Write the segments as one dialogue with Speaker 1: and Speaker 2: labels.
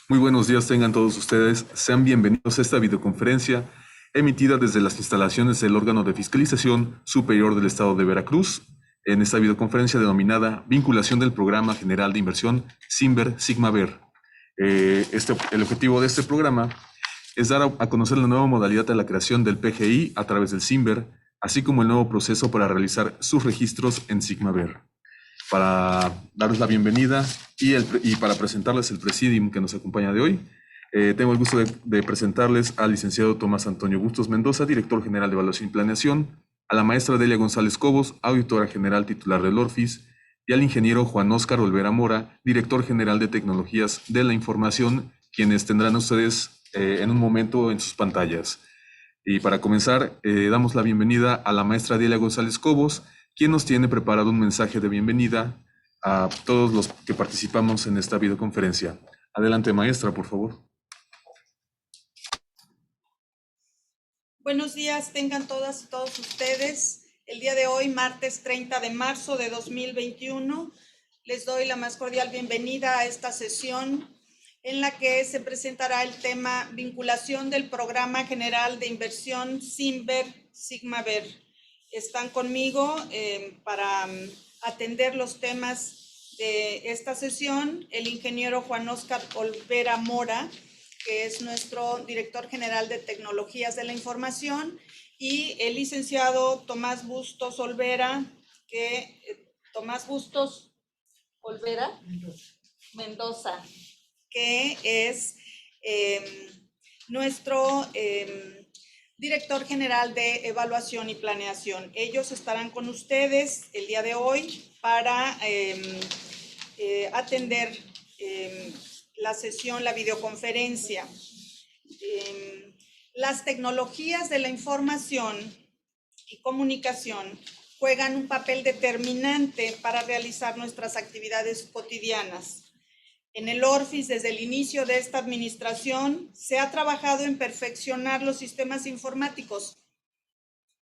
Speaker 1: Muy buenos días tengan todos ustedes. Sean bienvenidos a esta videoconferencia emitida desde las instalaciones del órgano de fiscalización superior del Estado de Veracruz, en esta videoconferencia denominada Vinculación del Programa General de Inversión Simber Sigmaver. El objetivo de este programa es dar a conocer la nueva modalidad de la creación del PGI a través del Simber, así como el nuevo proceso para realizar sus registros en Sigmaver. Para darles la bienvenida y para presentarles el presidium que nos acompaña de hoy, tengo el gusto de presentarles al licenciado Tomás Antonio Bustos Mendoza, director general de Evaluación y Planeación, a la maestra Delia González Cobos, auditora general titular del ORFIS, y al ingeniero Juan Óscar Olvera Mora, director general de Tecnologías de la Información, quienes tendrán ustedes en un momento en sus pantallas. Y para comenzar, damos la bienvenida a la maestra Delia González Cobos, quien nos tiene preparado un mensaje de bienvenida a todos los que participamos en esta videoconferencia. Adelante, maestra, por favor.
Speaker 2: Buenos días, tengan todas y todos ustedes. El día de hoy, martes 30 de marzo de 2021, les doy la más cordial bienvenida a esta sesión en la que se presentará el tema vinculación del Programa General de Inversión Simber Sigmaver. Están conmigo para atender los temas de esta sesión el ingeniero Juan Óscar Olvera Mora, que es nuestro director general de Tecnologías de la Información, y el licenciado Tomás Bustos Olvera, Mendoza, que es nuestro director general de Evaluación y Planeación. Ellos estarán con ustedes el día de hoy para atender la sesión, la videoconferencia. Las tecnologías de la información y comunicación juegan un papel determinante para realizar nuestras actividades cotidianas. En el ORFIS, desde el inicio de esta administración, se ha trabajado en perfeccionar los sistemas informáticos,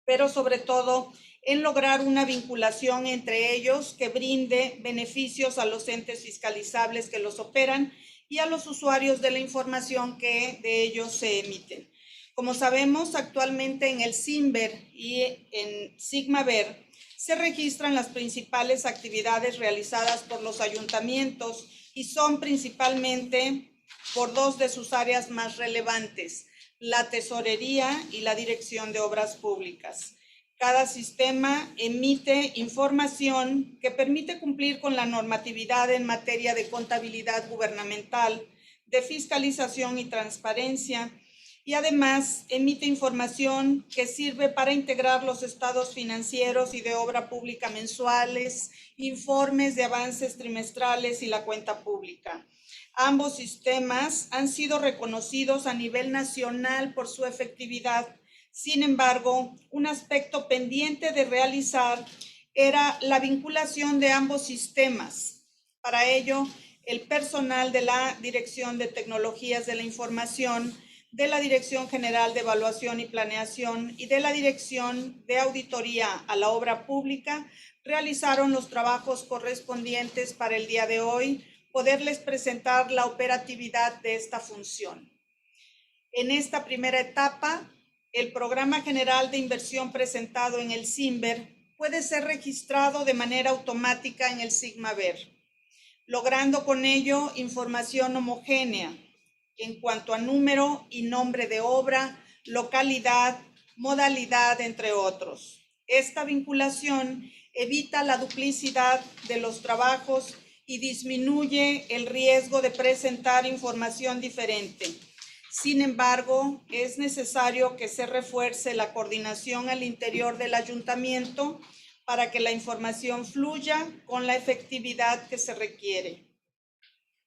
Speaker 2: pero sobre todo en lograr una vinculación entre ellos que brinde beneficios a los entes fiscalizables que los operan y a los usuarios de la información que de ellos se emiten. Como sabemos, actualmente en el Simber y en Sigmaver se registran las principales actividades realizadas por los ayuntamientos y son principalmente por dos de sus áreas más relevantes: la tesorería y la dirección de obras públicas. Cada sistema emite información que permite cumplir con la normatividad en materia de contabilidad gubernamental, de fiscalización y transparencia, y además emite información que sirve para integrar los estados financieros y de obra pública mensuales, informes de avances trimestrales y la cuenta pública. Ambos sistemas han sido reconocidos a nivel nacional por su efectividad. Sin embargo, un aspecto pendiente de realizar era la vinculación de ambos sistemas. Para ello, el personal de la Dirección de Tecnologías de la Información, de la Dirección General de Evaluación y Planeación y de la Dirección de Auditoría a la Obra Pública realizaron los trabajos correspondientes para el día de hoy poderles presentar la operatividad de esta función. En esta primera etapa, el Programa General de Inversión presentado en el Simber puede ser registrado de manera automática en el Sigmaver, logrando con ello información homogénea en cuanto a número y nombre de obra, localidad, modalidad, entre otros. Esta vinculación evita la duplicidad de los trabajos y disminuye el riesgo de presentar información diferente. Sin embargo, es necesario que se refuerce la coordinación al interior del ayuntamiento para que la información fluya con la efectividad que se requiere.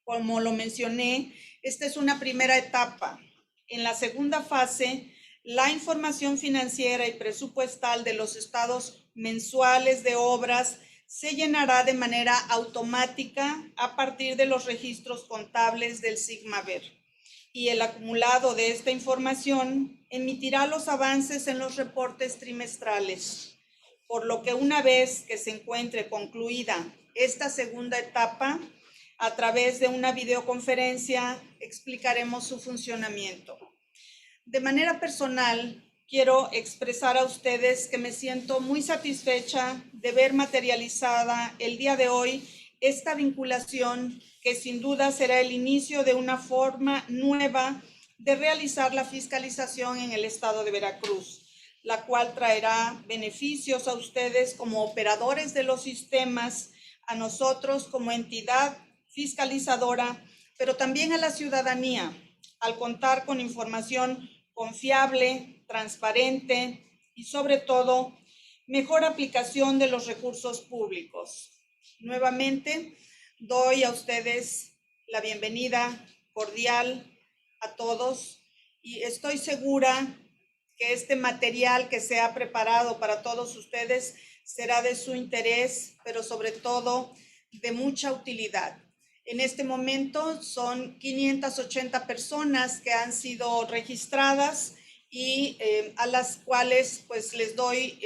Speaker 2: Como lo mencioné, esta es una primera etapa. En la segunda fase, la información financiera y presupuestal de los estados mensuales de obras se llenará de manera automática a partir de los registros contables del Sigmaver, y el acumulado de esta información emitirá los avances en los reportes trimestrales, por lo que una vez que se encuentre concluida esta segunda etapa, A través de una videoconferencia explicaremos su funcionamiento. De manera personal, quiero expresar a ustedes que me siento muy satisfecha de ver materializada el día de hoy esta vinculación que sin duda será el inicio de una forma nueva de realizar la fiscalización en el estado de Veracruz, la cual traerá beneficios a ustedes como operadores de los sistemas, a nosotros como entidad fiscalizadora, pero también a la ciudadanía, al contar con información confiable, transparente y sobre todo, mejor aplicación de los recursos públicos. Nuevamente, doy a ustedes la bienvenida cordial a todos y estoy segura que este material que se ha preparado para todos ustedes será de su interés, pero sobre todo de mucha utilidad. En este momento son 580 personas que han sido registradas y a las cuales pues les doy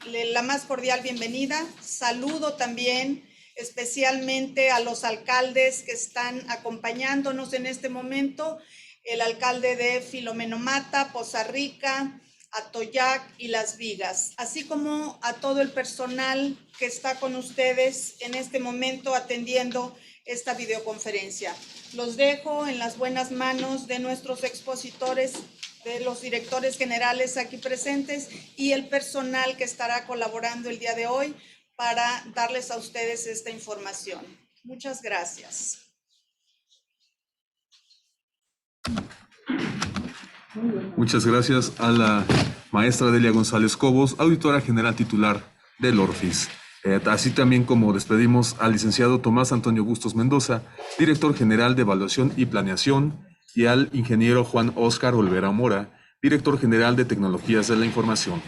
Speaker 2: la más cordial bienvenida. Saludo también especialmente a los alcaldes que están acompañándonos en este momento, el alcalde de Filomeno Mata, Poza Rica, Atoyac y Las Vigas, así como a todo el personal que está con ustedes en este momento atendiendo esta videoconferencia. Los dejo en las buenas manos de nuestros expositores, de los directores generales aquí presentes y el personal que estará colaborando el día de hoy para darles a ustedes esta información. Muchas gracias.
Speaker 1: Muchas gracias a la maestra Delia González Cobos, auditora general titular del ORFIS. Así también como despedimos al licenciado Tomás Antonio Bustos Mendoza, director general de Evaluación y Planeación, y al ingeniero Juan Óscar Olvera Mora, director general de Tecnologías de la Información.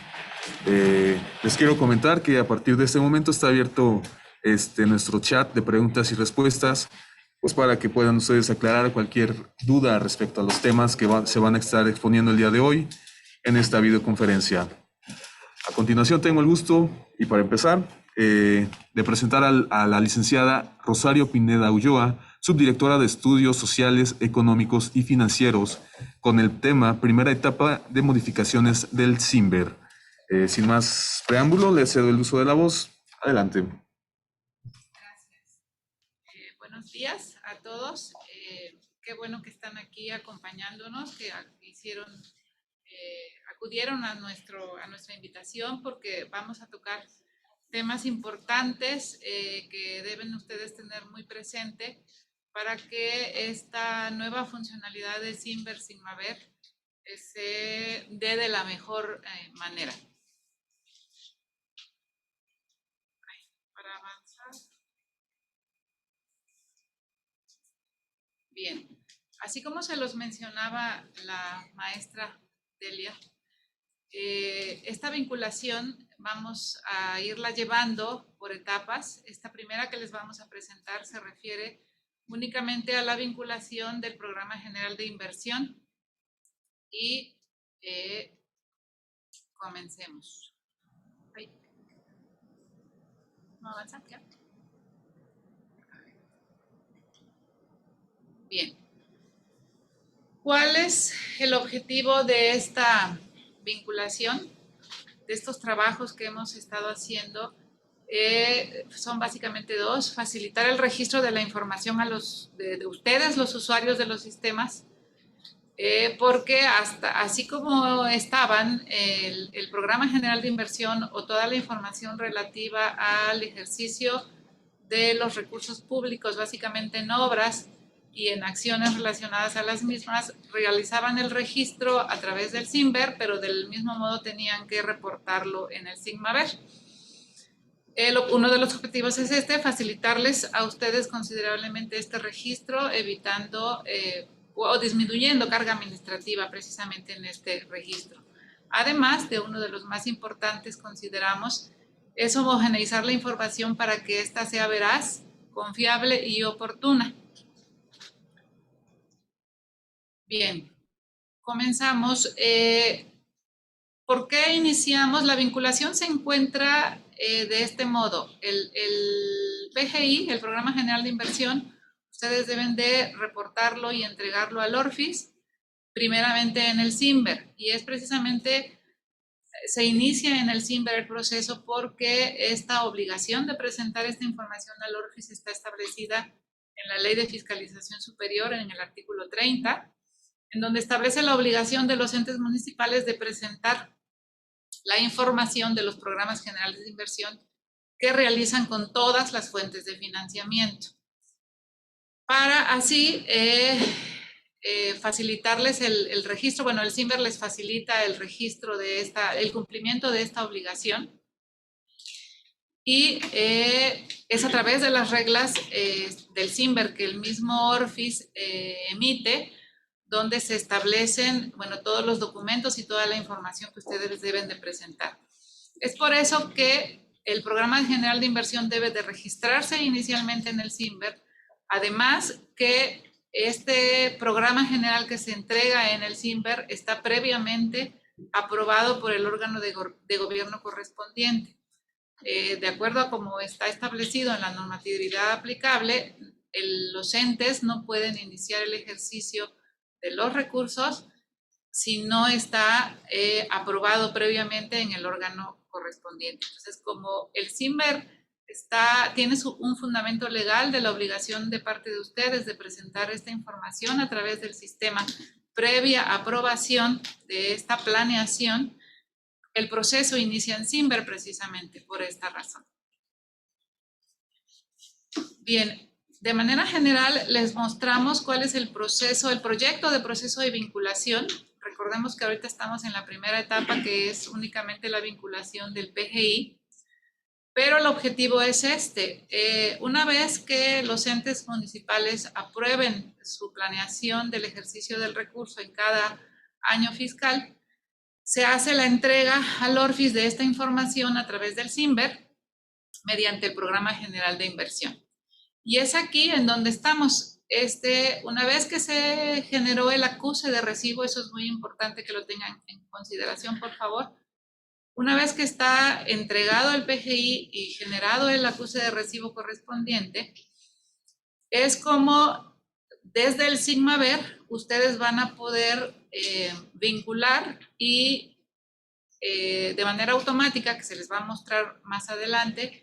Speaker 1: Les quiero comentar que a partir de este momento está abierto nuestro chat de preguntas y respuestas, pues para que puedan ustedes aclarar cualquier duda respecto a los temas que se van a estar exponiendo el día de hoy en esta videoconferencia. A continuación tengo el gusto, y para empezar, de presentar a la licenciada Rosario Pineda Ulloa, subdirectora de Estudios Sociales, Económicos y Financieros, con el tema Primera etapa de modificaciones del CIMBER. Sin más preámbulo, le cedo el uso de la voz. Adelante.
Speaker 3: Gracias. Buenos días a todos. Qué bueno que están aquí acompañándonos, que acudieron a nuestra invitación, porque vamos a tocar temas importantes que deben ustedes tener muy presente para que esta nueva funcionalidad de CIMBER Sigmaver se dé de la mejor manera. Para avanzar. Bien, así como se los mencionaba la maestra Delia, esta vinculación vamos a irla llevando por etapas. Esta primera que les vamos a presentar se refiere únicamente a la vinculación del Programa General de Inversión y comencemos. ¿No avanza? ¿Ya? Bien. ¿Cuál es el objetivo de esta vinculación? De estos trabajos que hemos estado haciendo, son básicamente dos: facilitar el registro de la información de ustedes, los usuarios de los sistemas, porque así como estaban el Programa General de Inversión o toda la información relativa al ejercicio de los recursos públicos, básicamente en obras y en acciones relacionadas a las mismas, realizaban el registro a través del CIMBER, pero del mismo modo tenían que reportarlo en el Sigmaver. Uno de los objetivos es facilitarles a ustedes considerablemente este registro, evitando o disminuyendo carga administrativa precisamente en este registro. Además de uno de los más importantes, consideramos, es homogeneizar la información para que ésta sea veraz, confiable y oportuna. Bien, comenzamos. ¿Por qué iniciamos? La vinculación se encuentra de este modo. El PGI, el Programa General de Inversión, ustedes deben de reportarlo y entregarlo al ORFIS, primeramente en el CIMBER, y es precisamente, se inicia en el CIMBER el proceso porque esta obligación de presentar esta información al ORFIS está establecida en la Ley de Fiscalización Superior, en el artículo 30, en donde establece la obligación de los entes municipales de presentar la información de los programas generales de inversión que realizan con todas las fuentes de financiamiento, para así facilitarles el registro. Bueno, el CIMBER les facilita el registro de el cumplimiento de esta obligación, y es a través de las reglas del CIMBER que el mismo ORFIS emite, donde se establecen, bueno, todos los documentos y toda la información que ustedes deben de presentar. Es por eso que el Programa General de Inversión debe de registrarse inicialmente en el CIMBER, además que este programa general que se entrega en el CIMBER está previamente aprobado por el órgano de gobierno correspondiente. De acuerdo a cómo está establecido en la normatividad aplicable, los entes no pueden iniciar el ejercicio de los recursos si no está aprobado previamente en el órgano correspondiente. Entonces, como el CIMBER tiene un fundamento legal de la obligación de parte de ustedes de presentar esta información a través del sistema previa aprobación de esta planeación, el proceso inicia en CIMBER precisamente por esta razón. Bien, de manera general les mostramos cuál es el proceso, el proyecto de proceso de vinculación. Recordemos que ahorita estamos en la primera etapa, que es únicamente la vinculación del PGI, pero el objetivo es una vez que los entes municipales aprueben su planeación del ejercicio del recurso en cada año fiscal, se hace la entrega al ORFIS de esta información a través del CIMBER mediante el Programa General de Inversión. Y es aquí en donde estamos. Una vez que se generó el acuse de recibo, eso es muy importante que lo tengan en consideración, por favor. Una vez que está entregado el PGI y generado el acuse de recibo correspondiente, es como desde el SIGMAVER ustedes van a poder vincular y de manera automática, que se les va a mostrar más adelante,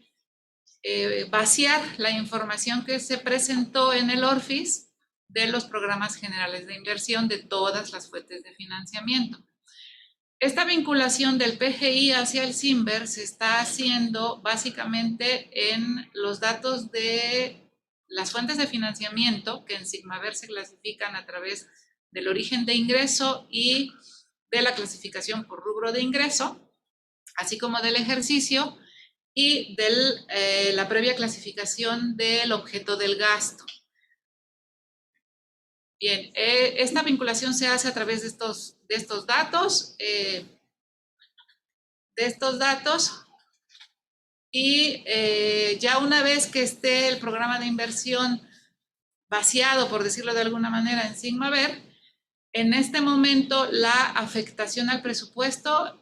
Speaker 3: vaciar la información que se presentó en el ORFIS de los programas generales de inversión de todas las fuentes de financiamiento. Esta vinculación del PGI hacia el CIMBER se está haciendo básicamente en los datos de las fuentes de financiamiento, que en SIGMAVER se clasifican a través del origen de ingreso y de la clasificación por rubro de ingreso, así como del ejercicio y de la previa clasificación del objeto del gasto. Bien, esta vinculación se hace a través de estos datos, y ya una vez que esté el programa de inversión vaciado, por decirlo de alguna manera, en SIGMAVER, en este momento la afectación al presupuesto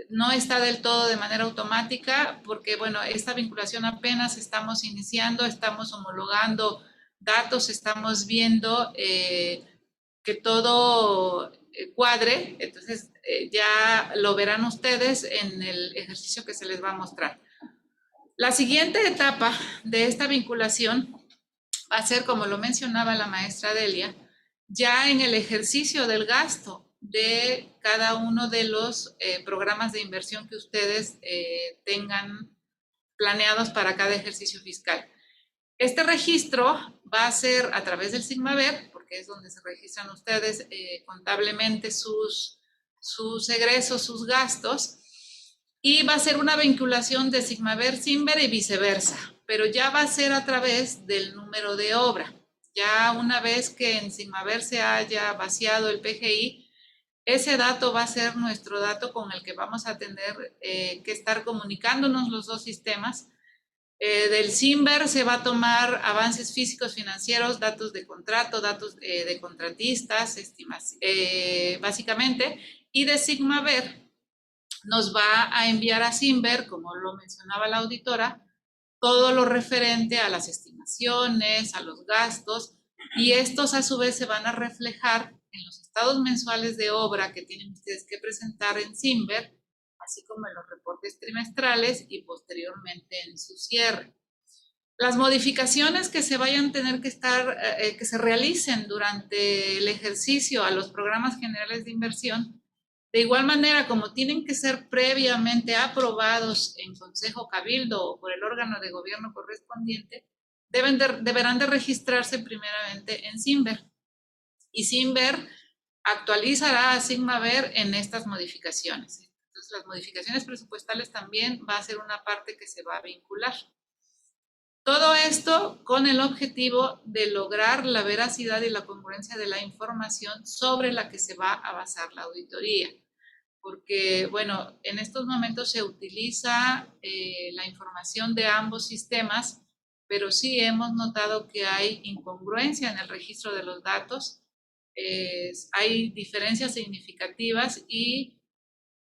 Speaker 3: no está del todo de manera automática, porque bueno, esta vinculación apenas estamos iniciando, estamos homologando datos, estamos viendo que todo cuadre. Entonces ya lo verán ustedes en el ejercicio que se les va a mostrar. La siguiente etapa de esta vinculación va a ser, como lo mencionaba la maestra Delia, ya en el ejercicio del gasto de cada uno de los programas de inversión que ustedes tengan planeados para cada ejercicio fiscal. Este registro va a ser a través del SIGMAVER, porque es donde se registran ustedes contablemente sus egresos, sus gastos, y va a ser una vinculación de SIGMAVER-CIMBER y viceversa, pero ya va a ser a través del número de obra. Ya una vez que en SIGMAVER se haya vaciado el PGI, ese dato va a ser nuestro dato con el que vamos a tener que estar comunicándonos los dos sistemas. Del CIMBER se va a tomar avances físicos financieros, datos de contrato, datos de contratistas, básicamente, y de SIGMAVER nos va a enviar a CIMBER, como lo mencionaba la auditora, todo lo referente a las estimaciones, a los gastos, y estos a su vez se van a reflejar en los estados mensuales de obra que tienen ustedes que presentar en CIMBER, así como en los reportes trimestrales y posteriormente en su cierre. Las modificaciones que se vayan a tener que que se realicen durante el ejercicio a los programas generales de inversión, de igual manera, como tienen que ser previamente aprobados en Consejo Cabildo o por el órgano de gobierno correspondiente, deberán de registrarse primeramente en CIMBER. Y CIMBER actualizará a SIGMAVER en estas modificaciones. Entonces, las modificaciones presupuestales también va a ser una parte que se va a vincular. Todo esto con el objetivo de lograr la veracidad y la congruencia de la información sobre la que se va a basar la auditoría. Porque, bueno, en estos momentos se utiliza la información de ambos sistemas, pero sí hemos notado que hay incongruencia en el registro de los datos, hay diferencias significativas y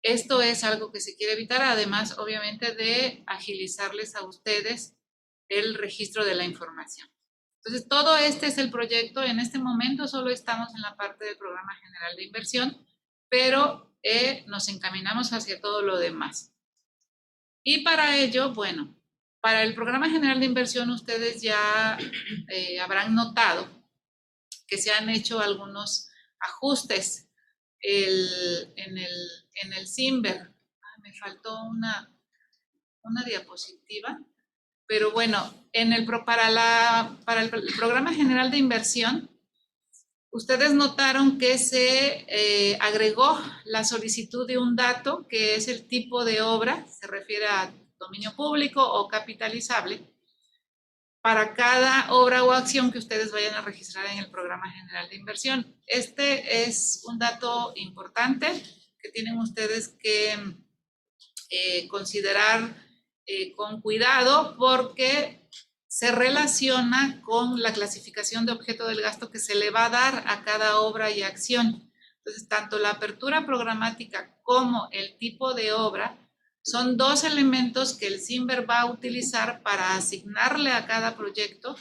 Speaker 3: esto es algo que se quiere evitar, además, obviamente, de agilizarles a ustedes el registro de la información. Entonces, todo este es el proyecto. En este momento solo estamos en la parte del Programa General de Inversión, pero nos encaminamos hacia todo lo demás. Y para ello, bueno, para el Programa General de Inversión ustedes ya habrán notado que se han hecho algunos ajustes en el CIMBER. Me faltó una diapositiva. Pero bueno, para el Programa General de Inversión, ustedes notaron que se agregó la solicitud de un dato, que es el tipo de obra, se refiere a dominio público o capitalizable, para cada obra o acción que ustedes vayan a registrar en el Programa General de Inversión. Este es un dato importante que tienen ustedes que considerar con cuidado porque se relaciona con la clasificación de objeto del gasto que se le va a dar a cada obra y acción. Entonces, tanto la apertura programática como el tipo de obra son dos elementos que el CIMBER va a utilizar para asignarle a cada proyecto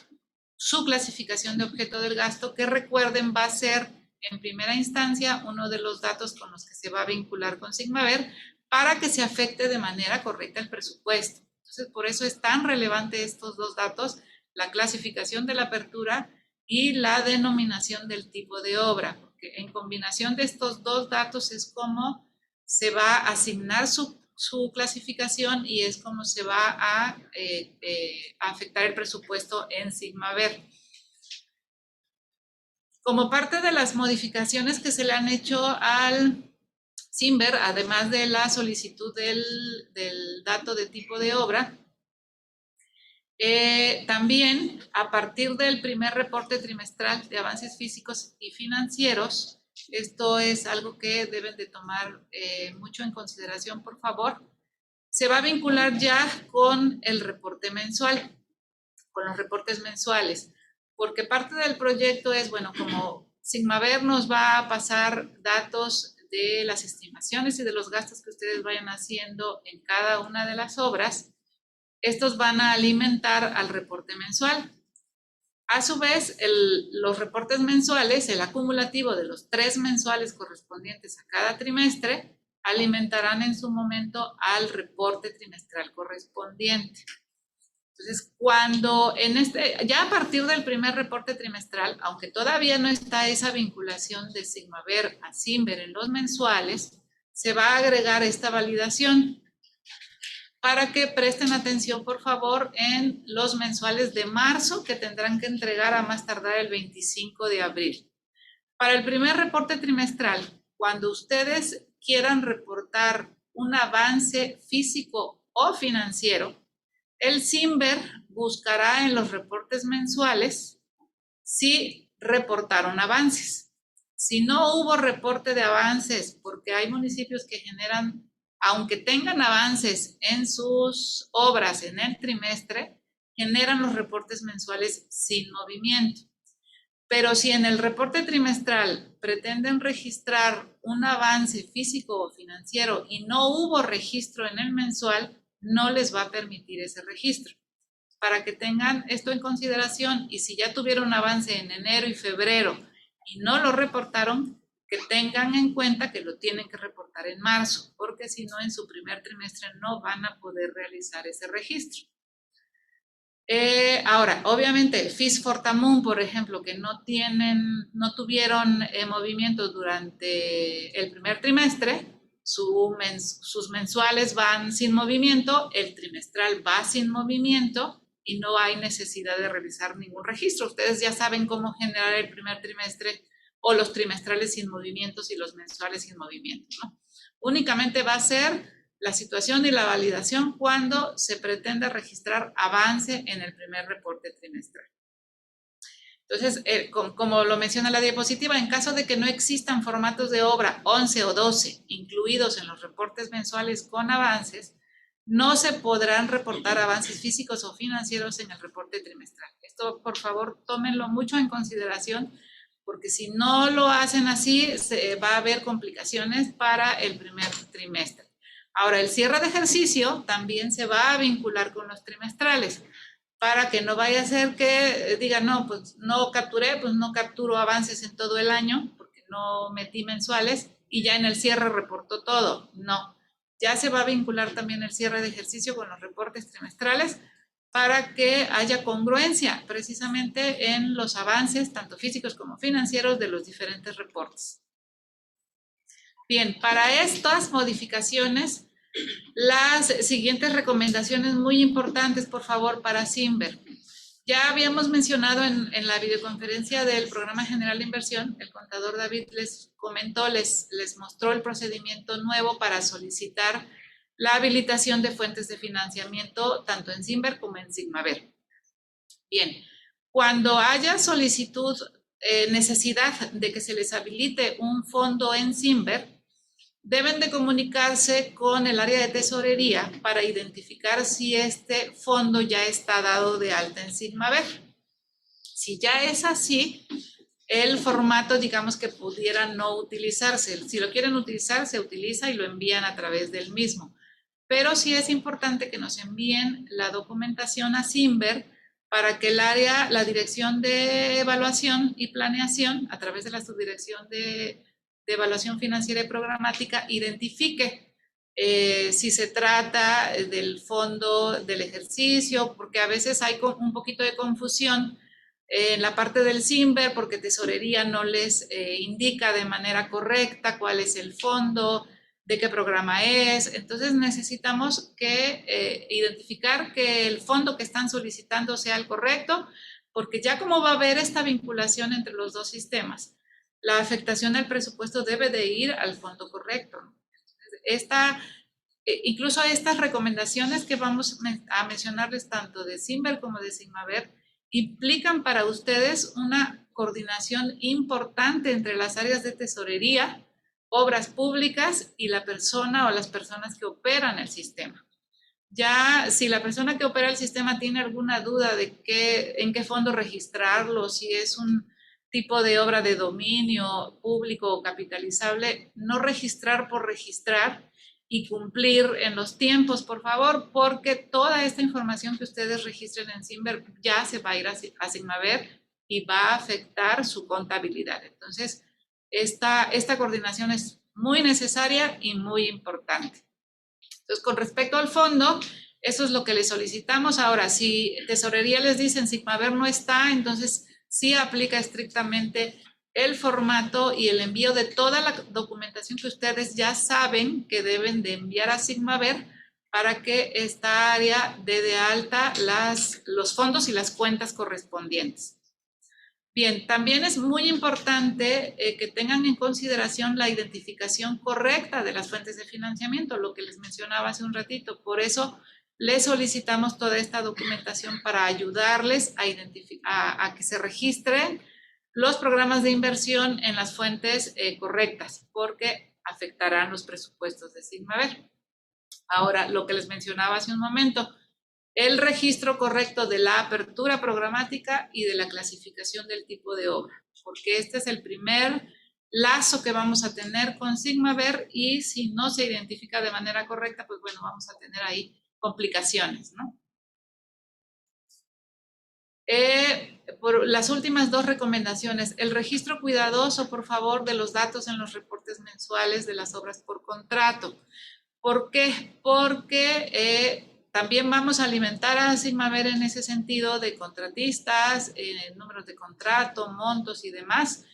Speaker 3: su clasificación de objeto del gasto, que recuerden va a ser en primera instancia uno de los datos con los que se va a vincular con SIGMAVER para que se afecte de manera correcta el presupuesto. Entonces, por eso es tan relevante estos dos datos, la clasificación de la apertura y la denominación del tipo de obra, porque en combinación de estos dos datos es como se va a asignar su clasificación y es como se va a afectar el presupuesto en SIGMAVER. Como parte de las modificaciones que se le han hecho al CIMBER, además de la solicitud del dato de tipo de obra, también a partir del primer reporte trimestral de avances físicos y financieros, esto es algo que deben de tomar mucho en consideración, por favor, se va a vincular ya con el reporte mensual, con los reportes mensuales, porque parte del proyecto es, bueno, como SIGMAVER nos va a pasar datos de las estimaciones y de los gastos que ustedes vayan haciendo en cada una de las obras, estos van a alimentar al reporte mensual. A su vez, los reportes mensuales, el acumulativo de los 3 mensuales correspondientes a cada trimestre, alimentarán en su momento al reporte trimestral correspondiente. Entonces, cuando ya a partir del primer reporte trimestral, aunque todavía no está esa vinculación de SIGMAVER a CIMBER en los mensuales, se va a agregar esta validación para que presten atención, por favor, en los mensuales de marzo que tendrán que entregar a más tardar el 25 de abril. Para el primer reporte trimestral, cuando ustedes quieran reportar un avance físico o financiero, el CIMBER buscará en los reportes mensuales si reportaron avances. Si no hubo reporte de avances, porque hay municipios que generan, aunque tengan avances en sus obras en el trimestre, generan los reportes mensuales sin movimiento. Pero si en el reporte trimestral pretenden registrar un avance físico o financiero y no hubo registro en el mensual, no les va a permitir ese registro. para que tengan esto en consideración, y si ya tuvieron avance en enero y febrero y no lo reportaron, que tengan en cuenta que lo tienen que reportar en marzo, porque si no, en su primer trimestre no van a poder realizar ese registro. Ahora, obviamente, FIS Fortamun, por ejemplo, que no tuvieron movimiento durante el primer trimestre, sus mensuales van sin movimiento, el trimestral va sin movimiento y no hay necesidad de realizar ningún registro. Ustedes ya saben cómo generar el primer trimestre o los trimestrales sin movimientos y los mensuales sin movimiento, ¿no? Únicamente va a ser la situación y la validación cuando se pretenda registrar avance en el primer reporte trimestral. Entonces, como lo menciona la diapositiva, en caso de que no existan formatos de obra 11 o 12 incluidos en los reportes mensuales con avances, no se podrán reportar avances físicos o financieros en el reporte trimestral. Esto, por favor, tómenlo mucho en consideración, porque si no lo hacen así, se va a haber complicaciones para el primer trimestre. Ahora, el cierre de ejercicio también se va a vincular con los trimestrales, para que no vaya a ser que digan, no, pues no capturé, pues no capturo avances en todo el año, porque no metí mensuales, y ya en el cierre reportó todo. No, ya se va a vincular también el cierre de ejercicio con los reportes trimestrales, para que haya congruencia precisamente en los avances, tanto físicos como financieros, de los diferentes reportes. Bien, para estas modificaciones, las siguientes recomendaciones muy importantes, por favor, para Simber. Ya habíamos mencionado en la videoconferencia del Programa General de Inversión, el contador David les comentó, les mostró el procedimiento nuevo para solicitar la habilitación de fuentes de financiamiento tanto en Simber como en Sigmaver. Bien, cuando haya solicitud, necesidad de que se les habilite un fondo en Simber, deben de comunicarse con el área de tesorería para identificar si este fondo ya está dado de alta en Sigmaver. Si ya es así, el formato, digamos que pudiera no utilizarse. Si lo quieren utilizar, se utiliza y lo envían a través del mismo. Pero sí es importante que nos envíen la documentación a Simber para que el área, la dirección de evaluación y planeación, a través de la subdirección de evaluación financiera y programática, identifique si se trata del fondo del ejercicio, porque a veces hay un poquito de confusión en la parte del Simber, porque tesorería no les indica de manera correcta cuál es el fondo, de qué programa es. Entonces necesitamos identificar que el fondo que están solicitando sea el correcto, porque ya como va a haber esta vinculación entre los dos sistemas, la afectación del presupuesto debe de ir al fondo correcto. Incluso estas recomendaciones que vamos a mencionarles tanto de Simber como de Sigmaver implican para ustedes una coordinación importante entre las áreas de tesorería, obras públicas y la persona o las personas que operan el sistema. Ya si la persona que opera el sistema tiene alguna duda de en qué fondo registrarlo, si es un tipo de obra de dominio público o capitalizable, no registrar por registrar y cumplir en los tiempos, por favor, porque toda esta información que ustedes registren en Simber ya se va a ir a Sigmaver y va a afectar su contabilidad. Entonces, esta coordinación es muy necesaria y muy importante. Entonces, con respecto al fondo, eso es lo que le solicitamos. Ahora, si tesorería les dice en Sigmaver no está, entonces sí aplica estrictamente el formato y el envío de toda la documentación que ustedes ya saben que deben de enviar a Sigmaver para que esta área dé de alta los fondos y las cuentas correspondientes. Bien, también es muy importante que tengan en consideración la identificación correcta de las fuentes de financiamiento, lo que les mencionaba hace un ratito. Por eso les solicitamos toda esta documentación para ayudarles a que se registren los programas de inversión en las fuentes correctas, porque afectarán los presupuestos de Sigmaver. Ahora, lo que les mencionaba hace un momento, el registro correcto de la apertura programática y de la clasificación del tipo de obra, porque este es el primer lazo que vamos a tener con Sigmaver, y si no se identifica de manera correcta, pues bueno, vamos a tener ahí complicaciones, ¿no? Por las últimas dos recomendaciones, el registro cuidadoso, por favor, de los datos en los reportes mensuales de las obras por contrato. ¿Por qué? Porque también vamos a alimentar a Sigmaver en ese sentido de contratistas, números de contrato, montos y demás.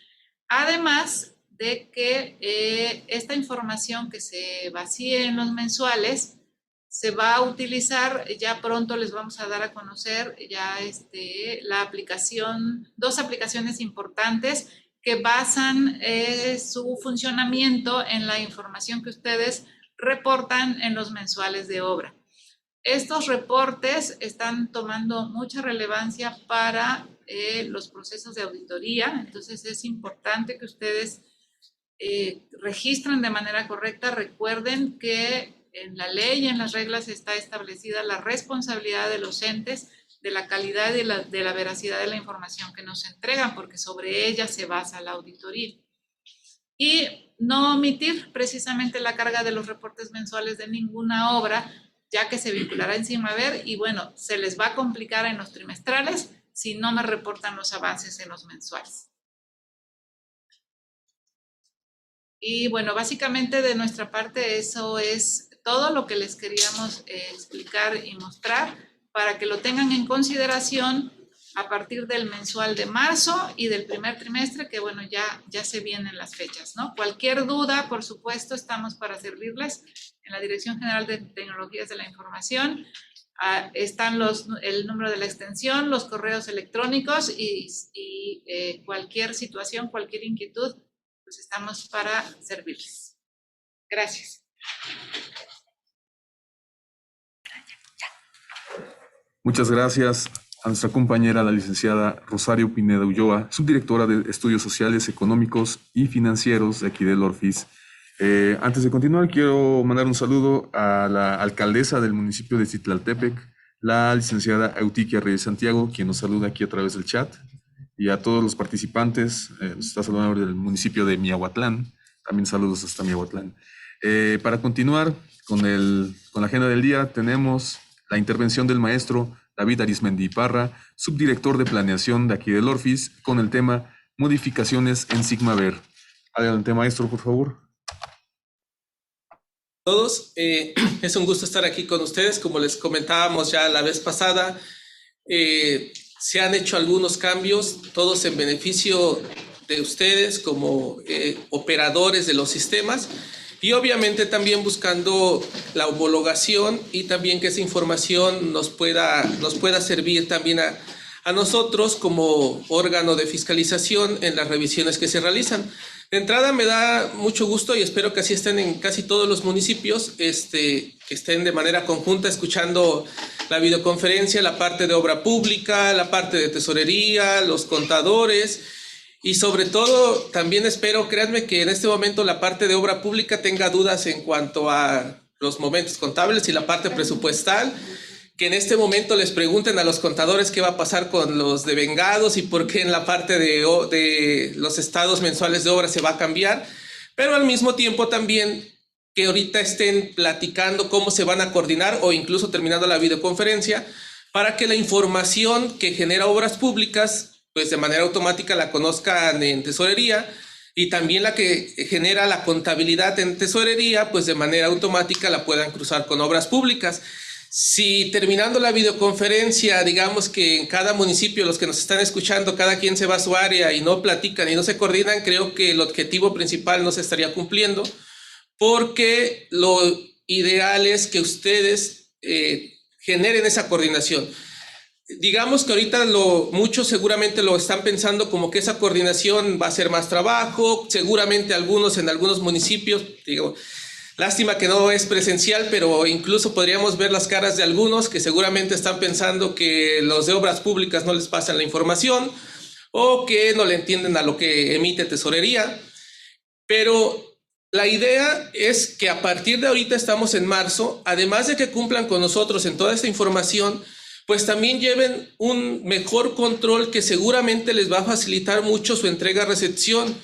Speaker 3: Además de que esta información que se vacíe en los mensuales se va a utilizar, ya pronto les vamos a dar a conocer ya la aplicación, dos aplicaciones importantes que basan su funcionamiento en la información que ustedes reportan en los mensuales de obra. Estos reportes están tomando mucha relevancia para los procesos de auditoría, entonces es importante que ustedes registren de manera correcta. Recuerden que en la ley y en las reglas está establecida la responsabilidad de los entes de la calidad y de la veracidad de la información que nos entregan, porque sobre ella se basa la auditoría. Y no omitir precisamente la carga de los reportes mensuales de ninguna obra, ya que se vinculará en Sigmaver y bueno, se les va a complicar en los trimestrales si no me reportan los avances en los mensuales. Y bueno, básicamente de nuestra parte eso es todo lo que les queríamos explicar y mostrar para que lo tengan en consideración a partir del mensual de marzo y del primer trimestre, que bueno, ya se vienen las fechas, ¿no? Cualquier duda, por supuesto, estamos para servirles en la Dirección General de Tecnologías de la Información. Están el número de la extensión, los correos electrónicos y cualquier situación, cualquier inquietud, pues estamos para servirles. Gracias.
Speaker 1: Muchas gracias a nuestra compañera, la licenciada Rosario Pineda Ulloa, subdirectora de Estudios Sociales, Económicos y Financieros de aquí del ORFIS. Antes de continuar, quiero mandar un saludo a la alcaldesa del municipio de Citlaltepec, la licenciada Eutiquia Reyes Santiago, quien nos saluda aquí a través del chat, y a todos los participantes. Nos está saludando del municipio de Miahuatlán. También saludos hasta Miahuatlán. Para continuar con la agenda del día, tenemos la intervención del maestro David Arismendi Parra, subdirector de planeación de aquí del ORFIS, con el tema modificaciones en Sigmaver. Adelante, maestro, por favor.
Speaker 4: Todos, es un gusto estar aquí con ustedes. Como les comentábamos ya la vez pasada, se han hecho algunos cambios, todos en beneficio de ustedes como operadores de los sistemas, y obviamente también buscando la homologación y también que esa información nos pueda servir también a nosotros como órgano de fiscalización en las revisiones que se realizan. De entrada me da mucho gusto y espero que así estén en casi todos los municipios, que estén de manera conjunta escuchando la videoconferencia, la parte de obra pública, la parte de tesorería, los contadores. Y sobre todo, también espero, créanme, que en este momento la parte de obra pública tenga dudas en cuanto a los momentos contables y la parte presupuestal, que en este momento les pregunten a los contadores qué va a pasar con los devengados y por qué en la parte de los estados mensuales de obra se va a cambiar, pero al mismo tiempo también que ahorita estén platicando cómo se van a coordinar o incluso terminando la videoconferencia para que la información que genera obras públicas pues de manera automática la conozcan en tesorería, y también la que genera la contabilidad en tesorería, pues de manera automática la puedan cruzar con obras públicas. Si terminando la videoconferencia, digamos que en cada municipio, los que nos están escuchando, cada quien se va a su área y no platican y no se coordinan, creo que el objetivo principal no se estaría cumpliendo, porque lo ideal es que ustedes generen esa coordinación. Digamos que ahorita muchos seguramente lo están pensando como que esa coordinación va a ser más trabajo, seguramente en algunos municipios, digo, lástima que no es presencial, pero incluso podríamos ver las caras de algunos que seguramente están pensando que los de obras públicas no les pasan la información o que no le entienden a lo que emite tesorería, pero la idea es que a partir de ahorita estamos en marzo, además de que cumplan con nosotros en toda esta información, pues también lleven un mejor control que seguramente les va a facilitar mucho su entrega-recepción,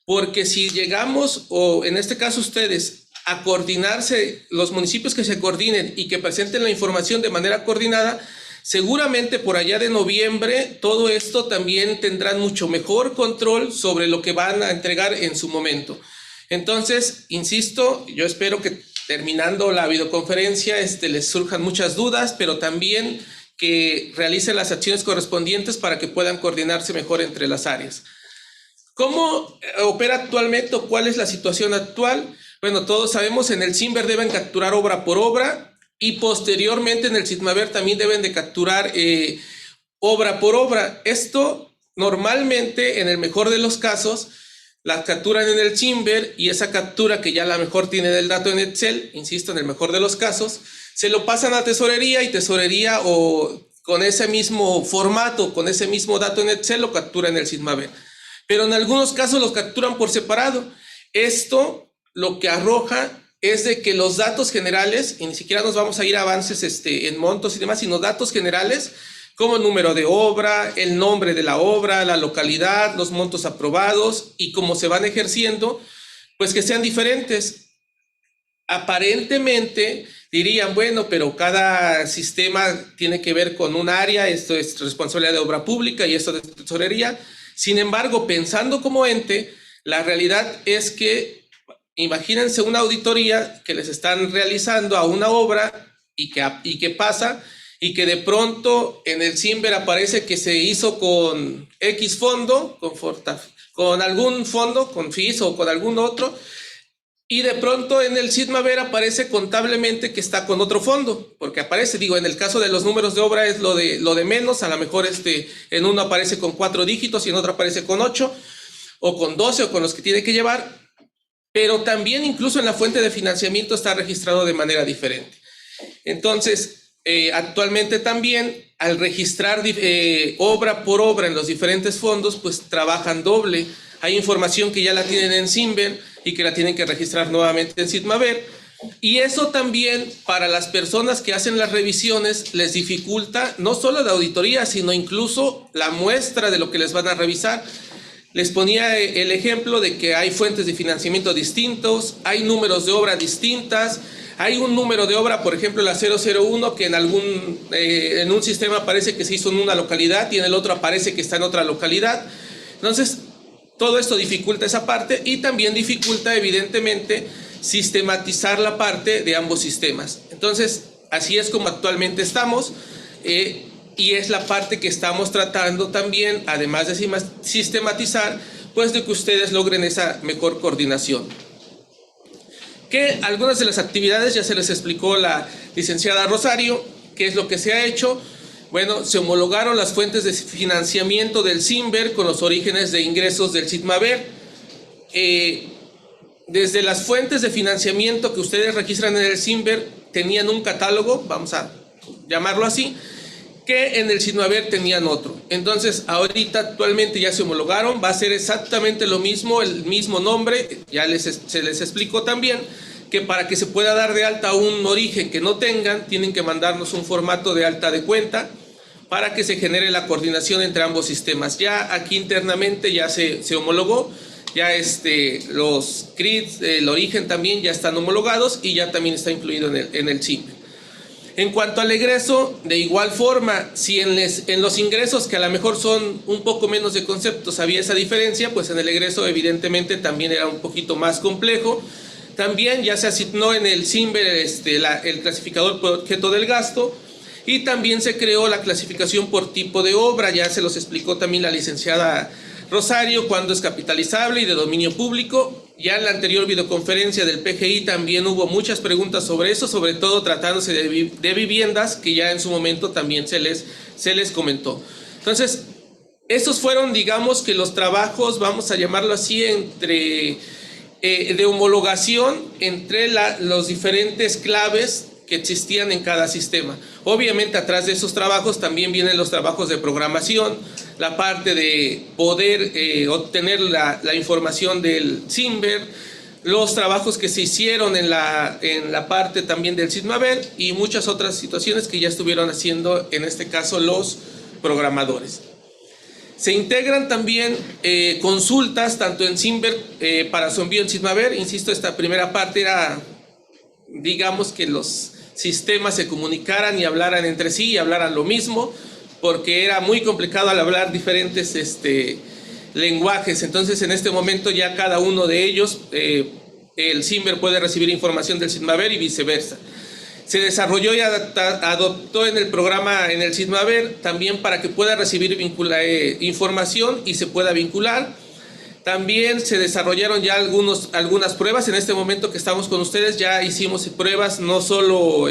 Speaker 4: porque si llegamos, o en este caso ustedes, a coordinarse, los municipios que se coordinen y que presenten la información de manera coordinada, Seguramente por allá de noviembre todo esto también tendrán mucho mejor control sobre lo que van a entregar en su momento. Entonces, insisto, yo espero que terminando la videoconferencia les surjan muchas dudas, pero también que realicen las acciones correspondientes para que puedan coordinarse mejor entre las áreas. ¿Cómo opera actualmente o cuál es la situación actual? Bueno, todos sabemos, en el CIMBER deben capturar obra por obra y posteriormente en el CISMAVER también deben de capturar obra por obra. Esto normalmente, en el mejor de los casos, la capturan en el CIMBER y esa captura que ya a lo mejor tienen el dato en Excel, insisto, en el mejor de los casos, se lo pasan a tesorería y tesorería o con ese mismo formato, con ese mismo dato en Excel lo captura en el CISMAVER. Pero en algunos casos los capturan por separado. Esto lo que arroja es de que los datos generales, y ni siquiera nos vamos a ir a avances en montos y demás, sino datos generales, como el número de obra, el nombre de la obra, la localidad, los montos aprobados y cómo se van ejerciendo, pues que sean diferentes. Aparentemente dirían, bueno, pero cada sistema tiene que ver con un área, esto es responsabilidad de obra pública y esto de tesorería. Sin embargo, pensando como ente, la realidad es que imagínense una auditoría que les están realizando a una obra y que pasa y que de pronto en el CIMBER aparece que se hizo con X fondo, con algún fondo, con FIS o con algún otro, y de pronto en el CISMAVER aparece contablemente que está con otro fondo, porque aparece, digo, en el caso de los números de obra es lo de menos, a lo mejor en uno aparece con 4 dígitos y en otro aparece con 8, o con 12 o con los que tiene que llevar, pero también incluso en la fuente de financiamiento está registrado de manera diferente. Entonces, actualmente también al registrar obra por obra en los diferentes fondos, pues trabajan doble. Hay información que ya la tienen en CIMBER y que la tienen que registrar nuevamente en CISMAVER. Y eso también para las personas que hacen las revisiones les dificulta no solo la auditoría, sino incluso la muestra de lo que les van a revisar. Les ponía el ejemplo de que hay fuentes de financiamiento distintos, hay números de obra distintas, hay un número de obra, por ejemplo, la 001, que en un sistema aparece que se hizo en una localidad y en el otro aparece que está en otra localidad. Entonces, todo esto dificulta esa parte y también dificulta, evidentemente, sistematizar la parte de ambos sistemas. Entonces, así es como actualmente estamos y es la parte que estamos tratando también, además de sistematizar, pues de que ustedes logren esa mejor coordinación. Que algunas de las actividades ya se les explicó la licenciada Rosario, qué es lo que se ha hecho. Bueno, se homologaron las fuentes de financiamiento del CIMBER con los orígenes de ingresos del CISMAVER. Desde las fuentes de financiamiento que ustedes registran en el CIMBER tenían un catálogo, vamos a llamarlo así, que en el CISMAVER tenían otro. Entonces, ahorita actualmente ya se homologaron, va a ser exactamente lo mismo, el mismo nombre, ya se les explicó también que para que se pueda dar de alta un origen que no tengan, tienen que mandarnos un formato de alta de cuenta para que se genere la coordinación entre ambos sistemas. Ya aquí internamente ya se homologó, ya los CRITs, el origen también ya están homologados y ya también está incluido en el CIMBER. En cuanto al egreso, de igual forma, si en los ingresos que a lo mejor son un poco menos de conceptos había esa diferencia, pues en el egreso evidentemente también era un poquito más complejo. También ya se asignó en el CIMBER el clasificador por objeto del gasto y también se creó la clasificación por tipo de obra, ya se los explicó también la licenciada Rosario, cuándo es capitalizable y de dominio público. Ya en la anterior videoconferencia del PGI también hubo muchas preguntas sobre eso, sobre todo tratándose de viviendas, que ya en su momento también se les comentó. Entonces, esos fueron, digamos, que los trabajos, vamos a llamarlo así, de homologación entre los diferentes claves que existían en cada sistema. Obviamente atrás de esos trabajos también vienen los trabajos de programación, la parte de poder obtener la información del CIMBER, los trabajos que se hicieron en la parte también del CISMAVER y muchas otras situaciones que ya estuvieron haciendo, en este caso, los programadores. Se integran también consultas tanto en CIMBER para su envío en CISMAVER. Insisto, esta primera parte era, digamos que los sistemas se comunicaran y hablaran entre sí y hablaran lo mismo, porque era muy complicado al hablar diferentes lenguajes. Entonces, en este momento ya cada uno de ellos, el CIMBER puede recibir información del CIDMAVER y viceversa. Se desarrolló y adoptó en el programa, en el CIDMAVER, también para que pueda recibir información y se pueda vincular. También se desarrollaron ya algunas pruebas. En este momento que estamos con ustedes ya hicimos pruebas no solo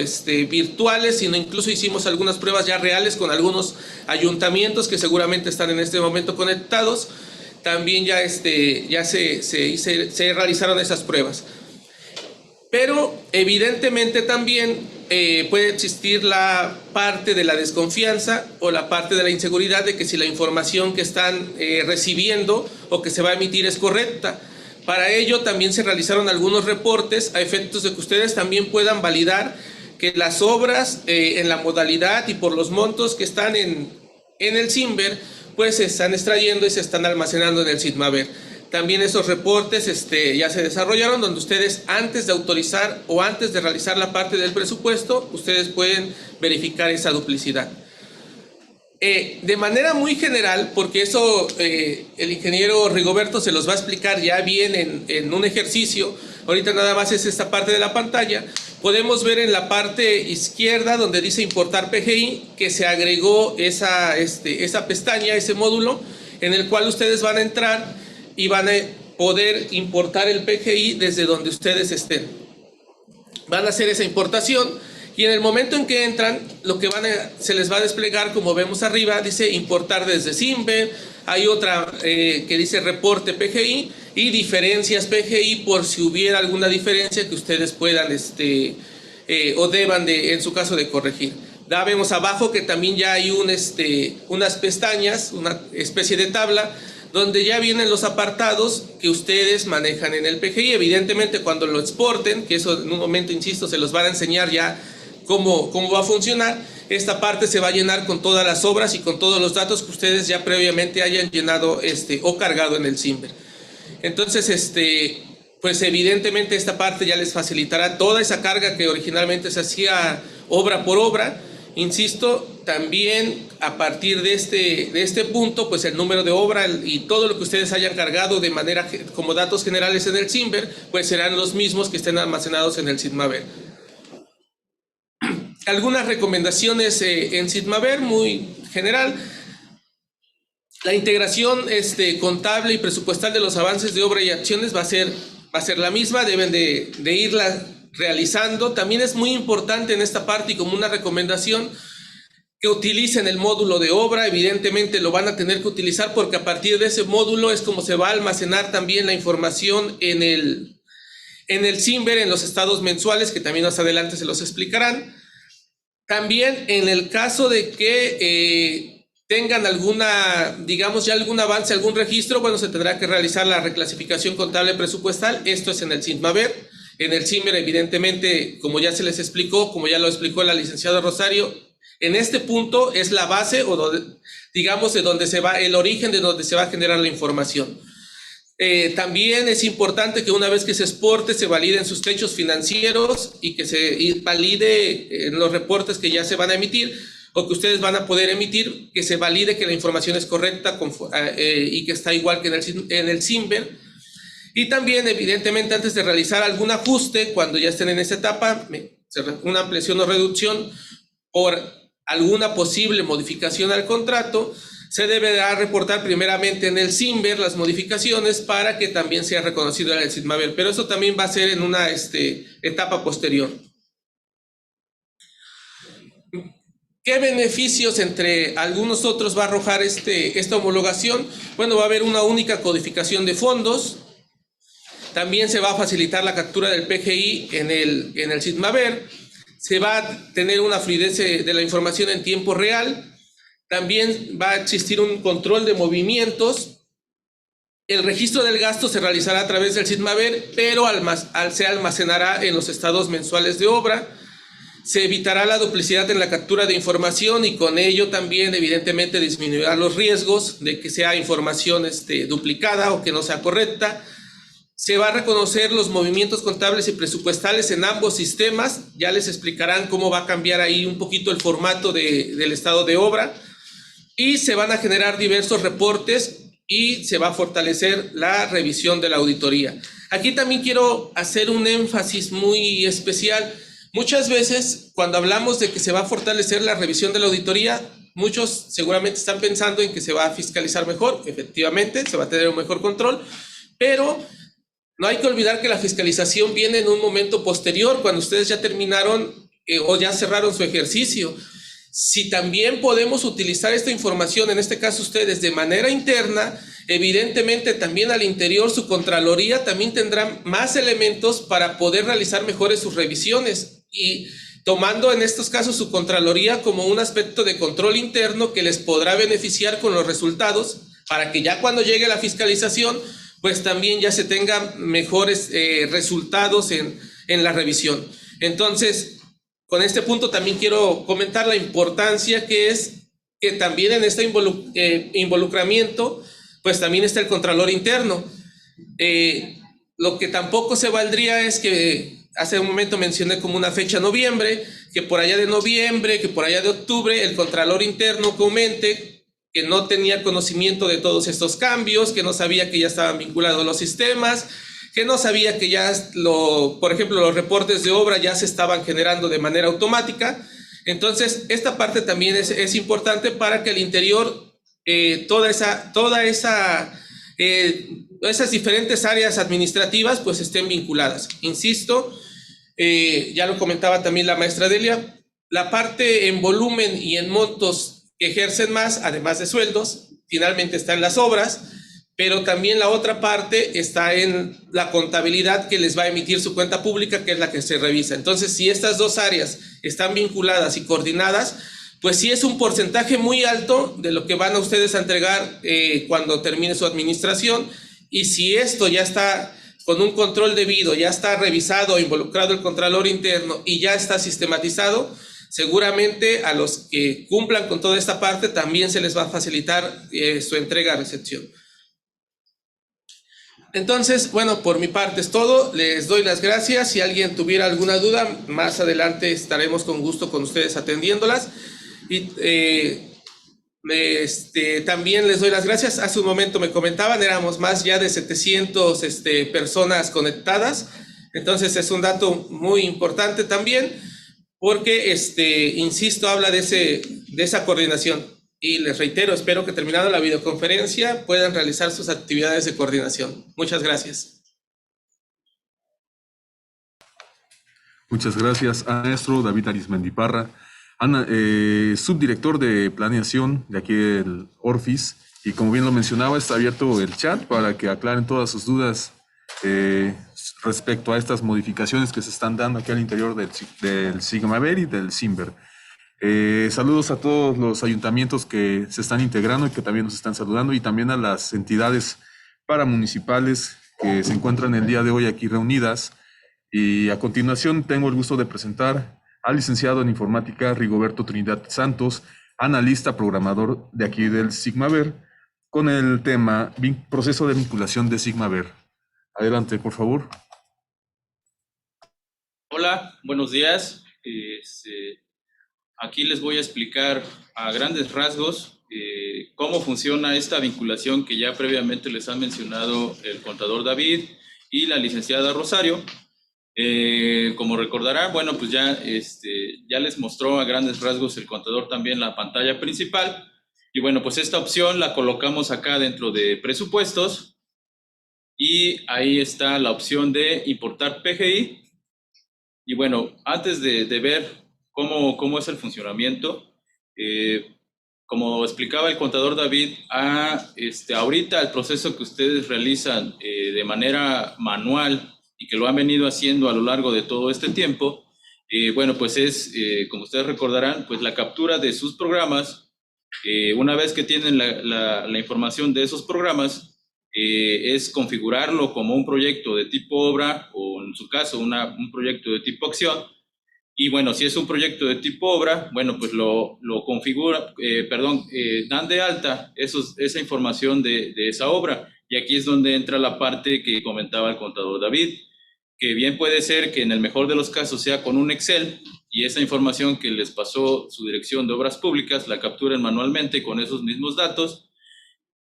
Speaker 4: virtuales, sino incluso hicimos algunas pruebas ya reales con algunos ayuntamientos que seguramente están en este momento conectados. También ya, se realizaron esas pruebas. Pero evidentemente también puede existir la parte de la desconfianza o la parte de la inseguridad de que si la información que están recibiendo o que se va a emitir es correcta. Para ello también se realizaron algunos reportes a efectos de que ustedes también puedan validar que las obras en la modalidad y por los montos que están en el CIMBER pues se están extrayendo y se están almacenando en el CIDMAVER. También esos reportes ya se desarrollaron, donde ustedes antes de autorizar o antes de realizar la parte del presupuesto, ustedes pueden verificar esa duplicidad. De manera muy general, porque eso el ingeniero Rigoberto se los va a explicar ya bien en un ejercicio, ahorita nada más es esta parte de la pantalla, podemos ver en la parte izquierda donde dice importar PGI, que se agregó esa pestaña, ese módulo, en el cual ustedes van a entrar y van a poder importar el PGI desde donde ustedes estén. Van a hacer esa importación y en el momento en que entran, se les va a desplegar, como vemos arriba, dice importar desde CIMBER. Hay otra que dice reporte PGI y diferencias PGI, por si hubiera alguna diferencia que ustedes puedan o deban en su caso de corregir. Ya vemos abajo que también ya hay unas pestañas, una especie de tabla, donde ya vienen los apartados que ustedes manejan en el PGI. Evidentemente cuando lo exporten, que eso en un momento, insisto, se los van a enseñar ya cómo va a funcionar, esta parte se va a llenar con todas las obras y con todos los datos que ustedes ya previamente hayan llenado o cargado en el CIMBER. Entonces, pues evidentemente esta parte ya les facilitará toda esa carga que originalmente se hacía obra por obra. Insisto, también a partir de este punto, pues el número de obra y todo lo que ustedes hayan cargado de manera como datos generales en el CIMBER, pues serán los mismos que estén almacenados en el CIDMAVER. Algunas recomendaciones en CIDMAVER muy general. La integración contable y presupuestal de los avances de obra y acciones va a ser la misma, deben de irla realizando. También es muy importante en esta parte y como una recomendación que utilicen el módulo de obra. Evidentemente lo van a tener que utilizar porque a partir de ese módulo es como se va a almacenar también la información en el CIMBER, en los estados mensuales, que también más adelante se los explicarán. También en el caso de que tengan algún avance, algún registro, bueno, se tendrá que realizar la reclasificación contable presupuestal. Esto es en el CIDMAVER. En el CIMBER, evidentemente, como ya se les explicó, como ya lo explicó la licenciada Rosario, en este punto es la base de donde se va el origen de donde se va a generar la información. También es importante que una vez que se exporte se validen sus techos financieros y que se valide en los reportes que ya se van a emitir o que ustedes van a poder emitir, que se valide que la información es correcta y que está igual que en el CIMBER. Y también, evidentemente, antes de realizar algún ajuste, cuando ya estén en esa etapa, una ampliación o reducción por alguna posible modificación al contrato, se deberá reportar primeramente en el CIMBER las modificaciones para que también sea reconocido en el CIDMAVER, pero eso también va a ser en una etapa posterior. ¿Qué beneficios entre algunos otros va a arrojar esta homologación? Bueno, va a haber una única codificación de fondos. También se va a facilitar la captura del PGI en el CIDMAVER. Se va a tener una fluidez de la información en tiempo real. También va a existir un control de movimientos. El registro del gasto se realizará a través del CIDMAVER, pero se almacenará en los estados mensuales de obra. Se evitará la duplicidad en la captura de información y con ello también, evidentemente, disminuirá los riesgos de que sea información duplicada o que no sea correcta. Se va a reconocer los movimientos contables y presupuestales en ambos sistemas. Ya les explicarán cómo va a cambiar ahí un poquito el formato del estado de obra. Y se van a generar diversos reportes y se va a fortalecer la revisión de la auditoría. Aquí también quiero hacer un énfasis muy especial. Muchas veces, cuando hablamos de que se va a fortalecer la revisión de la auditoría, muchos seguramente están pensando en que se va a fiscalizar mejor. Efectivamente, se va a tener un mejor control, pero no hay que olvidar que la fiscalización viene en un momento posterior, cuando ustedes ya terminaron o ya cerraron su ejercicio. Si también podemos utilizar esta información, en este caso ustedes, de manera interna, evidentemente también al interior su Contraloría también tendrá más elementos para poder realizar mejores sus revisiones, y tomando en estos casos su Contraloría como un aspecto de control interno que les podrá beneficiar con los resultados, para que ya cuando llegue la fiscalización, pues también ya se tengan mejores resultados en la revisión. Entonces, con este punto también quiero comentar la importancia que es que también en este involucramiento, pues también está el Contralor interno. Lo que tampoco se valdría es que hace un momento mencioné como una fecha noviembre, que por allá de noviembre, que por allá de octubre, el Contralor interno comente que no tenía conocimiento de todos estos cambios, que no sabía que ya estaban vinculados los sistemas, que no sabía que ya, por ejemplo, los reportes de obra ya se estaban generando de manera automática. Entonces, esta parte también es importante para que al interior esas diferentes áreas administrativas pues estén vinculadas. Insisto, ya lo comentaba también la maestra Delia, la parte en volumen y en montos que ejercen más, además de sueldos, finalmente está en las obras, pero también la otra parte está en la contabilidad que les va a emitir su cuenta pública, que es la que se revisa. Entonces, si estas dos áreas están vinculadas y coordinadas, pues sí es un porcentaje muy alto de lo que van a ustedes a entregar cuando termine su administración. Y si esto ya está con un control debido, ya está revisado, involucrado el Contralor interno y ya está sistematizado, seguramente a los que cumplan con toda esta parte también se les va a facilitar su entrega a recepción. Entonces, bueno, por mi parte es todo. Les doy las gracias. Si alguien tuviera alguna duda, más adelante estaremos con gusto con ustedes atendiéndolas. Y también les doy las gracias. Hace un momento me comentaban, éramos más ya de 700 personas conectadas. Entonces es un dato muy importante también, porque, insisto, habla de esa coordinación. Y les reitero, espero que terminada la videoconferencia puedan realizar sus actividades de coordinación. Muchas gracias.
Speaker 1: Muchas gracias, maestro David Arismendi Parra, subdirector de planeación de aquí del Orfis. Y como bien lo mencionaba, está abierto el chat para que aclaren todas sus dudas respecto a estas modificaciones que se están dando aquí al interior del Sigmaver y del Simber. Saludos a todos los ayuntamientos que se están integrando y que también nos están saludando, y también a las entidades paramunicipales que se encuentran el día de hoy aquí reunidas. Y a continuación tengo el gusto de presentar al licenciado en informática Rigoberto Trinidad Santos, analista programador de aquí del Sigmaver, con el tema proceso de vinculación de Sigmaver. Adelante, por favor.
Speaker 5: Hola, buenos días. Aquí les voy a explicar a grandes rasgos cómo funciona esta vinculación que ya previamente les han mencionado el contador David y la licenciada Rosario. Como recordarán, bueno, pues ya les mostró a grandes rasgos el contador también la pantalla principal. Y bueno, pues esta opción la colocamos acá dentro de presupuestos. Y ahí está la opción de importar PGI. Y bueno, antes de ver cómo es el funcionamiento, como explicaba el contador David, ahorita el proceso que ustedes realizan de manera manual y que lo han venido haciendo a lo largo de todo este tiempo, bueno, pues es, como ustedes recordarán, pues la captura de sus programas. Una vez que tienen la información de esos programas, es configurarlo como un proyecto de tipo obra, o en su caso un proyecto de tipo acción. Y bueno, si es un proyecto de tipo obra, bueno, pues lo configura, dan de alta esa información de esa obra, Y aquí es donde entra la parte que comentaba el contador David, que bien puede ser que en el mejor de los casos sea con un Excel y esa información que les pasó su dirección de obras públicas la capturen manualmente con esos mismos datos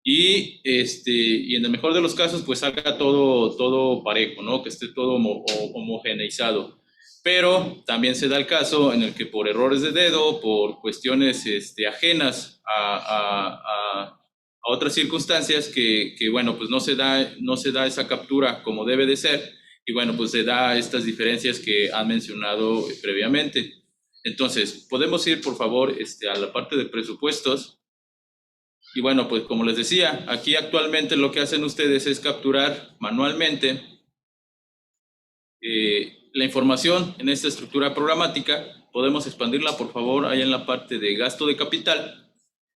Speaker 5: y en el mejor de los casos pues salga todo parejo, ¿no? Que esté todo homogeneizado. Pero también se da el caso en el que por errores de dedo, por cuestiones ajenas a otras circunstancias que bueno, pues no se da esa captura como debe de ser, y bueno, pues se da estas diferencias que han mencionado previamente. Entonces, podemos ir, por favor, a la parte de presupuestos. Y bueno, pues como les decía, aquí actualmente lo que hacen ustedes es capturar manualmente la información en esta estructura programática. Podemos expandirla, por favor, ahí en la parte de gasto de capital.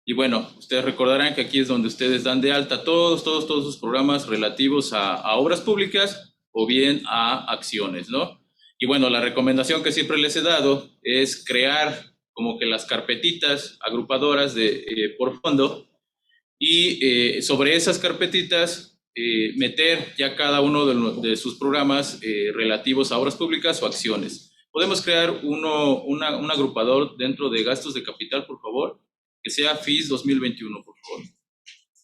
Speaker 5: Y bueno, ustedes recordarán que aquí es donde ustedes dan de alta todos sus programas relativos a obras públicas o bien a acciones, ¿no? Y bueno, la recomendación que siempre les he dado es crear como que las carpetitas agrupadoras por fondo y sobre esas carpetitas meter ya cada uno de sus programas relativos a obras públicas o acciones. Podemos crear un agrupador dentro de gastos de capital, por favor, que sea FIS 2021, por favor.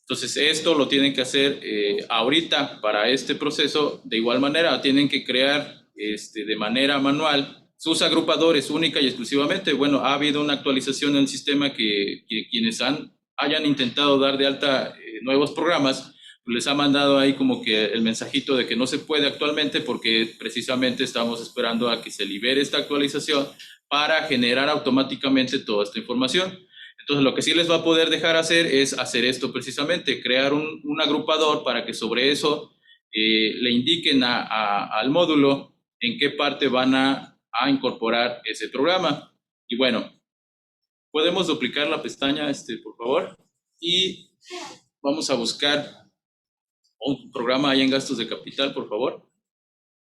Speaker 5: Entonces, esto lo tienen que hacer ahorita para este proceso. De igual manera, tienen que crear de manera manual sus agrupadores única y exclusivamente. Bueno, ha habido una actualización en el sistema que quienes hayan intentado dar de alta nuevos programas, pues les ha mandado ahí como que el mensajito de que no se puede actualmente porque precisamente estamos esperando a que se libere esta actualización para generar automáticamente toda esta información. Entonces, lo que sí les va a poder dejar hacer es hacer esto precisamente, crear un agrupador para que sobre eso le indiquen al módulo en qué parte van a incorporar ese programa. Y bueno, podemos duplicar la pestaña, por favor, y vamos a buscar un programa ahí en gastos de capital, por favor,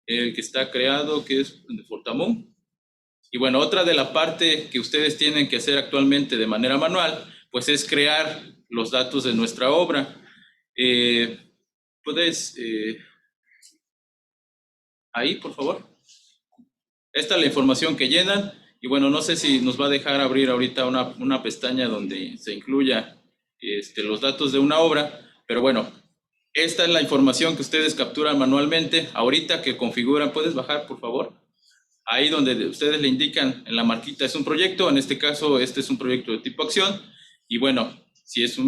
Speaker 5: el que está creado, que es de Fortamón. Y bueno, otra de la parte que ustedes tienen que hacer actualmente de manera manual, pues es crear los datos de nuestra obra. ¿Puedes ahí, por favor? Esta es la información que llenan. Y bueno, no sé si nos va a dejar abrir ahorita una pestaña donde se incluya los datos de una obra, pero bueno, esta es la información que ustedes capturan manualmente. Ahorita que configuran, ¿puedes bajar, por favor? Ahí donde ustedes le indican en la marquita es un proyecto, en este caso este es un proyecto de tipo acción, y bueno, si es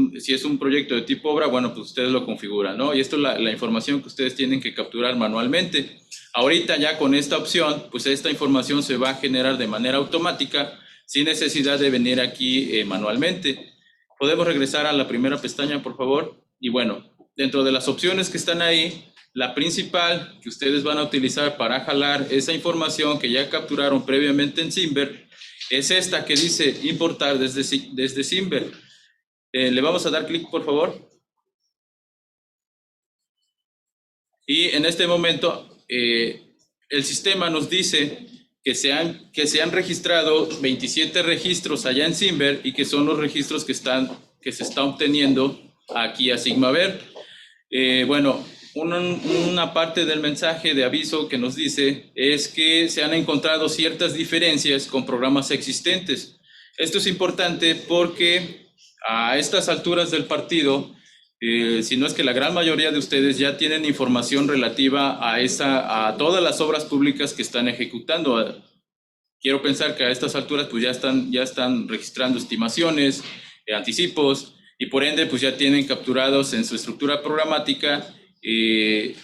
Speaker 5: un proyecto de tipo obra, bueno, pues ustedes lo configuran, ¿no? Y esto es la información que ustedes tienen que capturar manualmente. Ahorita ya con esta opción, pues esta información se va a generar de manera automática, sin necesidad de venir aquí manualmente. Podemos regresar a la primera pestaña, por favor. Y bueno, dentro de las opciones que están ahí, la principal que ustedes van a utilizar para jalar esa información que ya capturaron previamente en Simber es esta que dice importar desde Simber. Le vamos a dar clic, por favor. Y en este momento el sistema nos dice que se han registrado 27 registros allá en Simber y que son los registros que se están obteniendo aquí a Sigmaver. Bueno, una parte del mensaje de aviso que nos dice es que se han encontrado ciertas diferencias con programas existentes. Esto es importante porque a estas alturas del partido, si no es que la gran mayoría de ustedes ya tienen información relativa a todas las obras públicas que están ejecutando. Quiero pensar que a estas alturas pues ya están registrando estimaciones, anticipos, y por ende pues ya tienen capturados en su estructura programática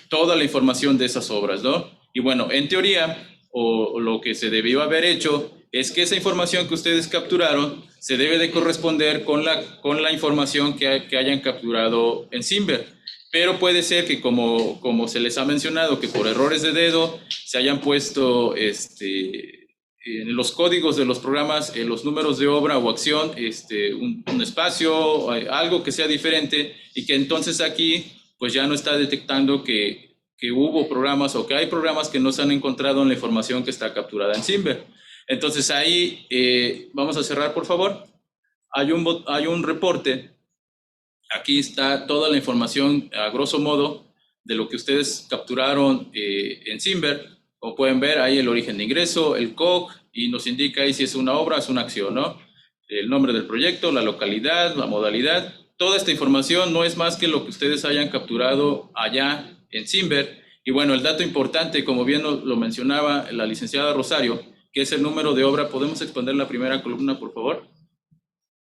Speaker 5: toda la información de esas obras, ¿no? Y bueno, en teoría, o lo que se debió haber hecho es que esa información que ustedes capturaron se debe de corresponder con la información que hayan capturado en Simber. Pero puede ser que como se les ha mencionado, que por errores de dedo se hayan puesto en los códigos de los programas, en los números de obra o acción, un espacio, algo que sea diferente, y que entonces aquí pues ya no está detectando que hubo programas o que hay programas que no se han encontrado en la información que está capturada en Simber. Entonces ahí vamos a cerrar, por favor. Hay un reporte Aquí está toda la información, a grosso modo, de lo que ustedes capturaron en Simber. Como pueden ver, ahí el origen de ingreso, el COG, y nos indica ahí si es una obra o es una acción, ¿no? El nombre del proyecto, la localidad, la modalidad. Toda esta información no es más que lo que ustedes hayan capturado allá en Simber. Y bueno, el dato importante, como bien lo mencionaba la licenciada Rosario, que es el número de obra. ¿Podemos exponer la primera columna, por favor?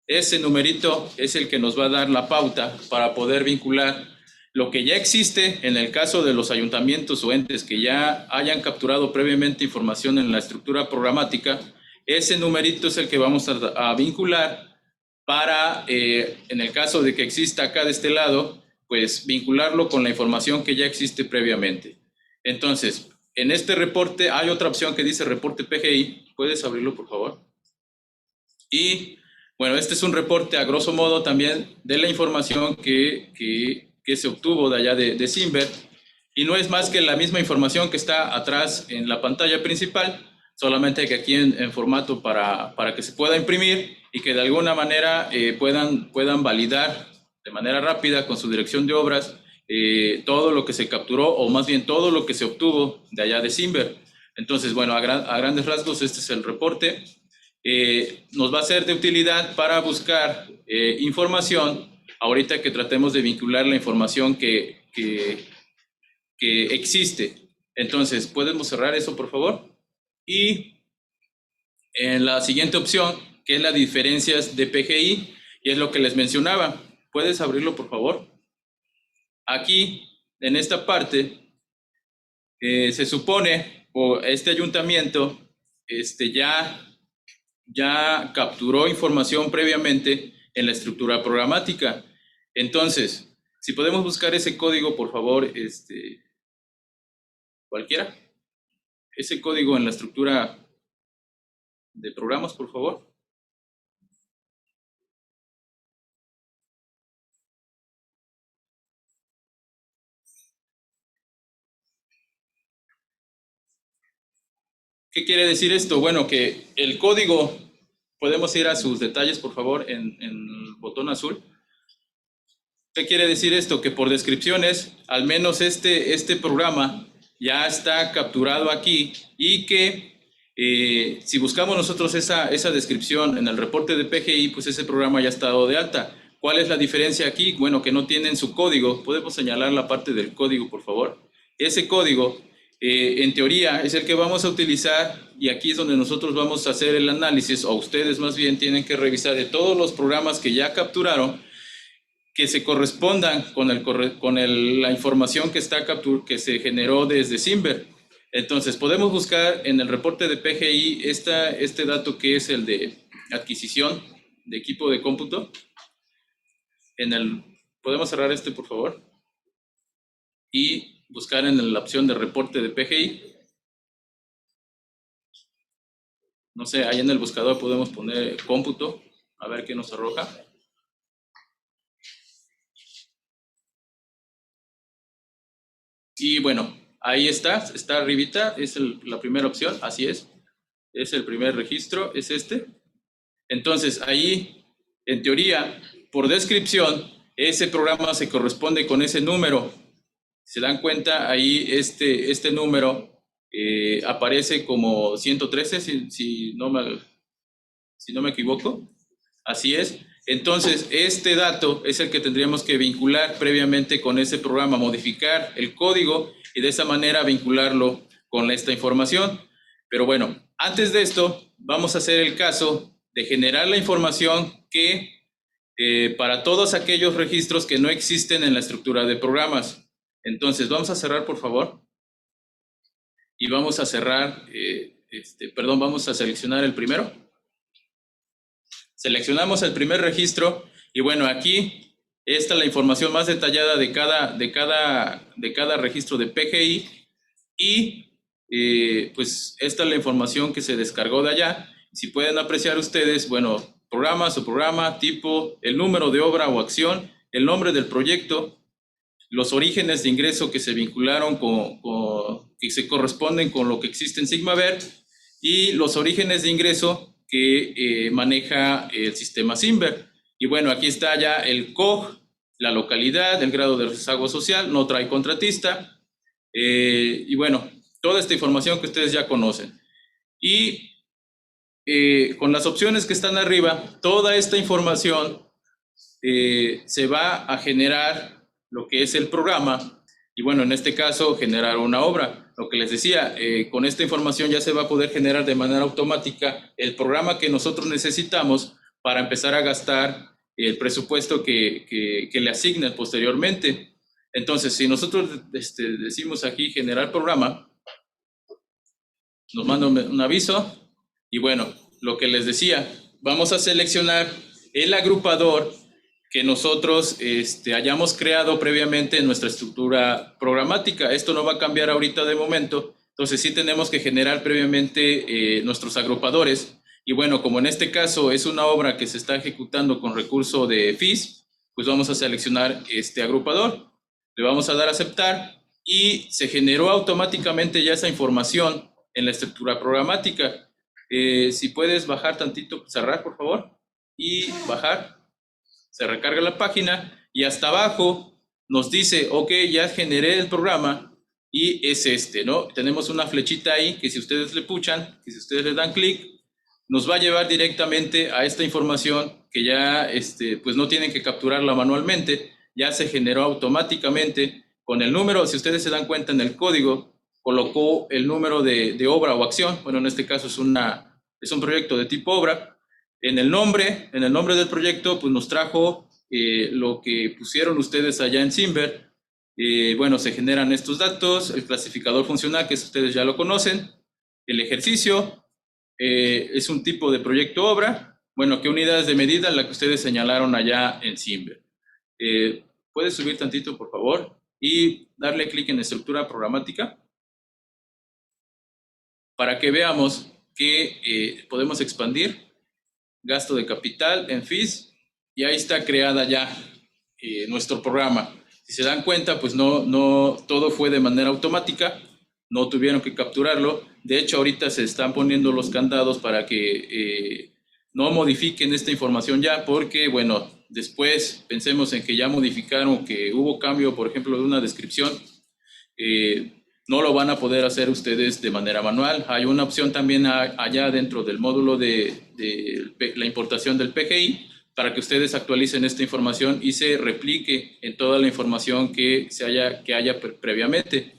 Speaker 5: Ese numerito es el que nos va a dar la pauta para poder vincular lo que ya existe en el caso de los ayuntamientos o entes que ya hayan capturado previamente información en la estructura programática. Ese numerito es el que vamos a vincular para, en el caso de que exista acá de este lado, pues vincularlo con la información que ya existe previamente. Entonces, en este reporte hay otra opción que dice reporte PGI. ¿Puedes abrirlo, por favor? Y bueno, este es un reporte a grosso modo también de la información que se obtuvo de allá de Simber, y no es más que la misma información que está atrás en la pantalla principal, solamente que aquí en formato para que se pueda imprimir y que de alguna manera puedan validar de manera rápida con su dirección de obras todo lo que se capturó, o más bien todo lo que se obtuvo de allá de Simber. Entonces, bueno, a grandes rasgos este es el reporte. Nos va a ser de utilidad para buscar información ahorita que tratemos de vincular la información que existe. Entonces, ¿podemos cerrar eso, por favor? Y en la siguiente opción, que es las diferencias de PGI, y es lo que les mencionaba. ¿Puedes abrirlo, por favor? Aquí, en esta parte, se supone, o este ayuntamiento ya capturó información previamente en la estructura programática. Entonces, si podemos buscar ese código, por favor, cualquiera. Ese código en la estructura de programas, por favor. ¿Qué quiere decir esto? Bueno, que el código, podemos ir a sus detalles, por favor, en el botón azul. ¿Qué quiere decir esto? Que por descripciones, al menos este programa ya está capturado aquí, y que si buscamos nosotros esa descripción en el reporte de PGI, pues ese programa ya está dado de alta. ¿Cuál es la diferencia aquí? Bueno, que no tienen su código. ¿Podemos señalar la parte del código, por favor? Ese código, en teoría, es el que vamos a utilizar, y aquí es donde nosotros vamos a hacer el análisis, o ustedes más bien tienen que revisar de todos los programas que ya capturaron, que se correspondan con la información que se generó desde Simber. Entonces, podemos buscar en el reporte de PGI este dato que es el de adquisición de equipo de cómputo. ¿Podemos cerrar por favor? Y buscar en la opción de reporte de PGI. No sé, ahí en el buscador podemos poner cómputo, a ver qué nos arroja. Y bueno, ahí está arribita, es la primera opción, así es el primer registro, es este. Entonces ahí, en teoría, por descripción, ese programa se corresponde con ese número. Se dan cuenta, ahí este número aparece como 113, si no me equivoco, así es. Entonces, este dato es el que tendríamos que vincular previamente con ese programa, modificar el código y de esa manera vincularlo con esta información. Pero bueno, antes de esto, vamos a hacer el caso de generar la información que para todos aquellos registros que no existen en la estructura de programas. Entonces, vamos a cerrar, por favor. Y vamos a cerrar, vamos a seleccionar el primero. Seleccionamos el primer registro y bueno, aquí está la información más detallada de cada registro de PGI, y pues esta es la información que se descargó de allá. Si pueden apreciar ustedes, bueno, programa, subprograma, tipo, el número de obra o acción, el nombre del proyecto, los orígenes de ingreso que se vincularon que se corresponden con lo que existe en Sigmaver, y los orígenes de ingreso que maneja el sistema Simber. Y bueno, aquí está ya el COG la localidad, el grado de rezago social, no trae contratista, y bueno, toda esta información que ustedes ya conocen. Y con las opciones que están arriba, toda esta información se va a generar lo que es el programa, y bueno, en este caso, generar una obra. Lo que les decía, con esta información ya se va a poder generar de manera automática el programa que nosotros necesitamos para empezar a gastar el presupuesto que le asignen posteriormente. Entonces, si nosotros decimos aquí generar programa, nos manda un aviso, y bueno, lo que les decía, vamos a seleccionar el agrupador que nosotros hayamos creado previamente en nuestra estructura programática. Esto no va a cambiar ahorita de momento, entonces sí tenemos que generar previamente nuestros agrupadores. Y bueno, como en este caso es una obra que se está ejecutando con recurso de FIS, pues vamos a seleccionar este agrupador, le vamos a dar a aceptar y se generó automáticamente ya esa información en la estructura programática. Si puedes bajar tantito, cerrar por favor, y bajar. Se recarga la página y hasta abajo nos dice, ok, ya generé el programa y es ¿no? Tenemos una flechita ahí que si ustedes le puchan, que si ustedes le dan clic, nos va a llevar directamente a esta información que ya pues no tienen que capturarla manualmente, ya se generó automáticamente con el número. Si ustedes se dan cuenta, en el código colocó el número de obra o acción. Bueno, en este caso es un proyecto de tipo obra. En el nombre del proyecto, pues nos trajo lo que pusieron ustedes allá en Simber. Bueno, se generan estos datos, el clasificador funcional, que ustedes ya lo conocen, el ejercicio, es un tipo de proyecto obra. Bueno, ¿qué unidades de medida? La que ustedes señalaron allá en Simber. ¿Puedes subir tantito, por favor? Y darle clic en estructura programática para que veamos que podemos expandir gasto de capital en FIS, y ahí está creada ya nuestro programa. Si se dan cuenta, pues no todo fue de manera automática, no tuvieron que capturarlo. De hecho, ahorita se están poniendo los candados para que no modifiquen esta información ya, porque, bueno, después pensemos en que ya modificaron, que hubo cambio, por ejemplo, de una descripción, no lo van a poder hacer ustedes de manera manual. Hay una opción también allá dentro del módulo de la importación del PGI para que ustedes actualicen esta información y se replique en toda la información que haya previamente.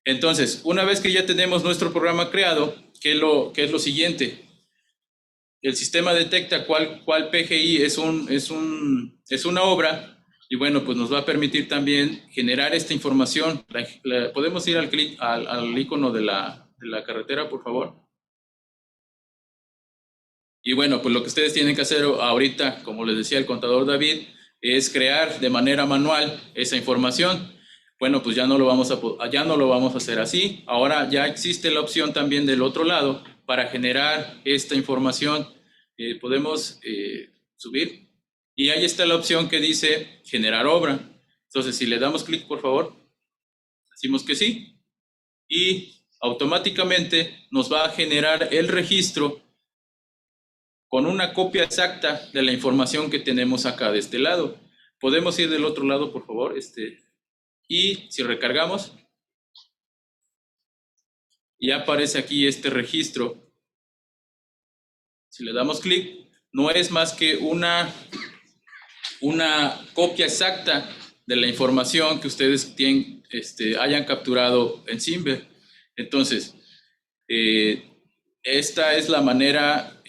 Speaker 5: Entonces, una vez que ya tenemos nuestro programa creado, ¿qué es lo siguiente? El sistema detecta cuál PGI es una obra. Y bueno, pues nos va a permitir también generar esta información. ¿Podemos ir al icono de la carretera, por favor? Y bueno, pues lo que ustedes tienen que hacer ahorita, como les decía el contador David, es crear de manera manual esa información. Bueno, pues ya no lo vamos a hacer así. Ahora ya existe la opción también del otro lado para generar esta información. Podemos subir. Y ahí está la opción que dice generar obra. Entonces, si le damos clic, por favor, decimos que sí, y automáticamente nos va a generar el registro con una copia exacta de la información que tenemos acá de este lado. Podemos ir del otro lado, por favor, y si recargamos, ya aparece aquí este registro. Si le damos clic, no es más que una copia exacta de la información que ustedes hayan capturado en Simber. Entonces, esta es la manera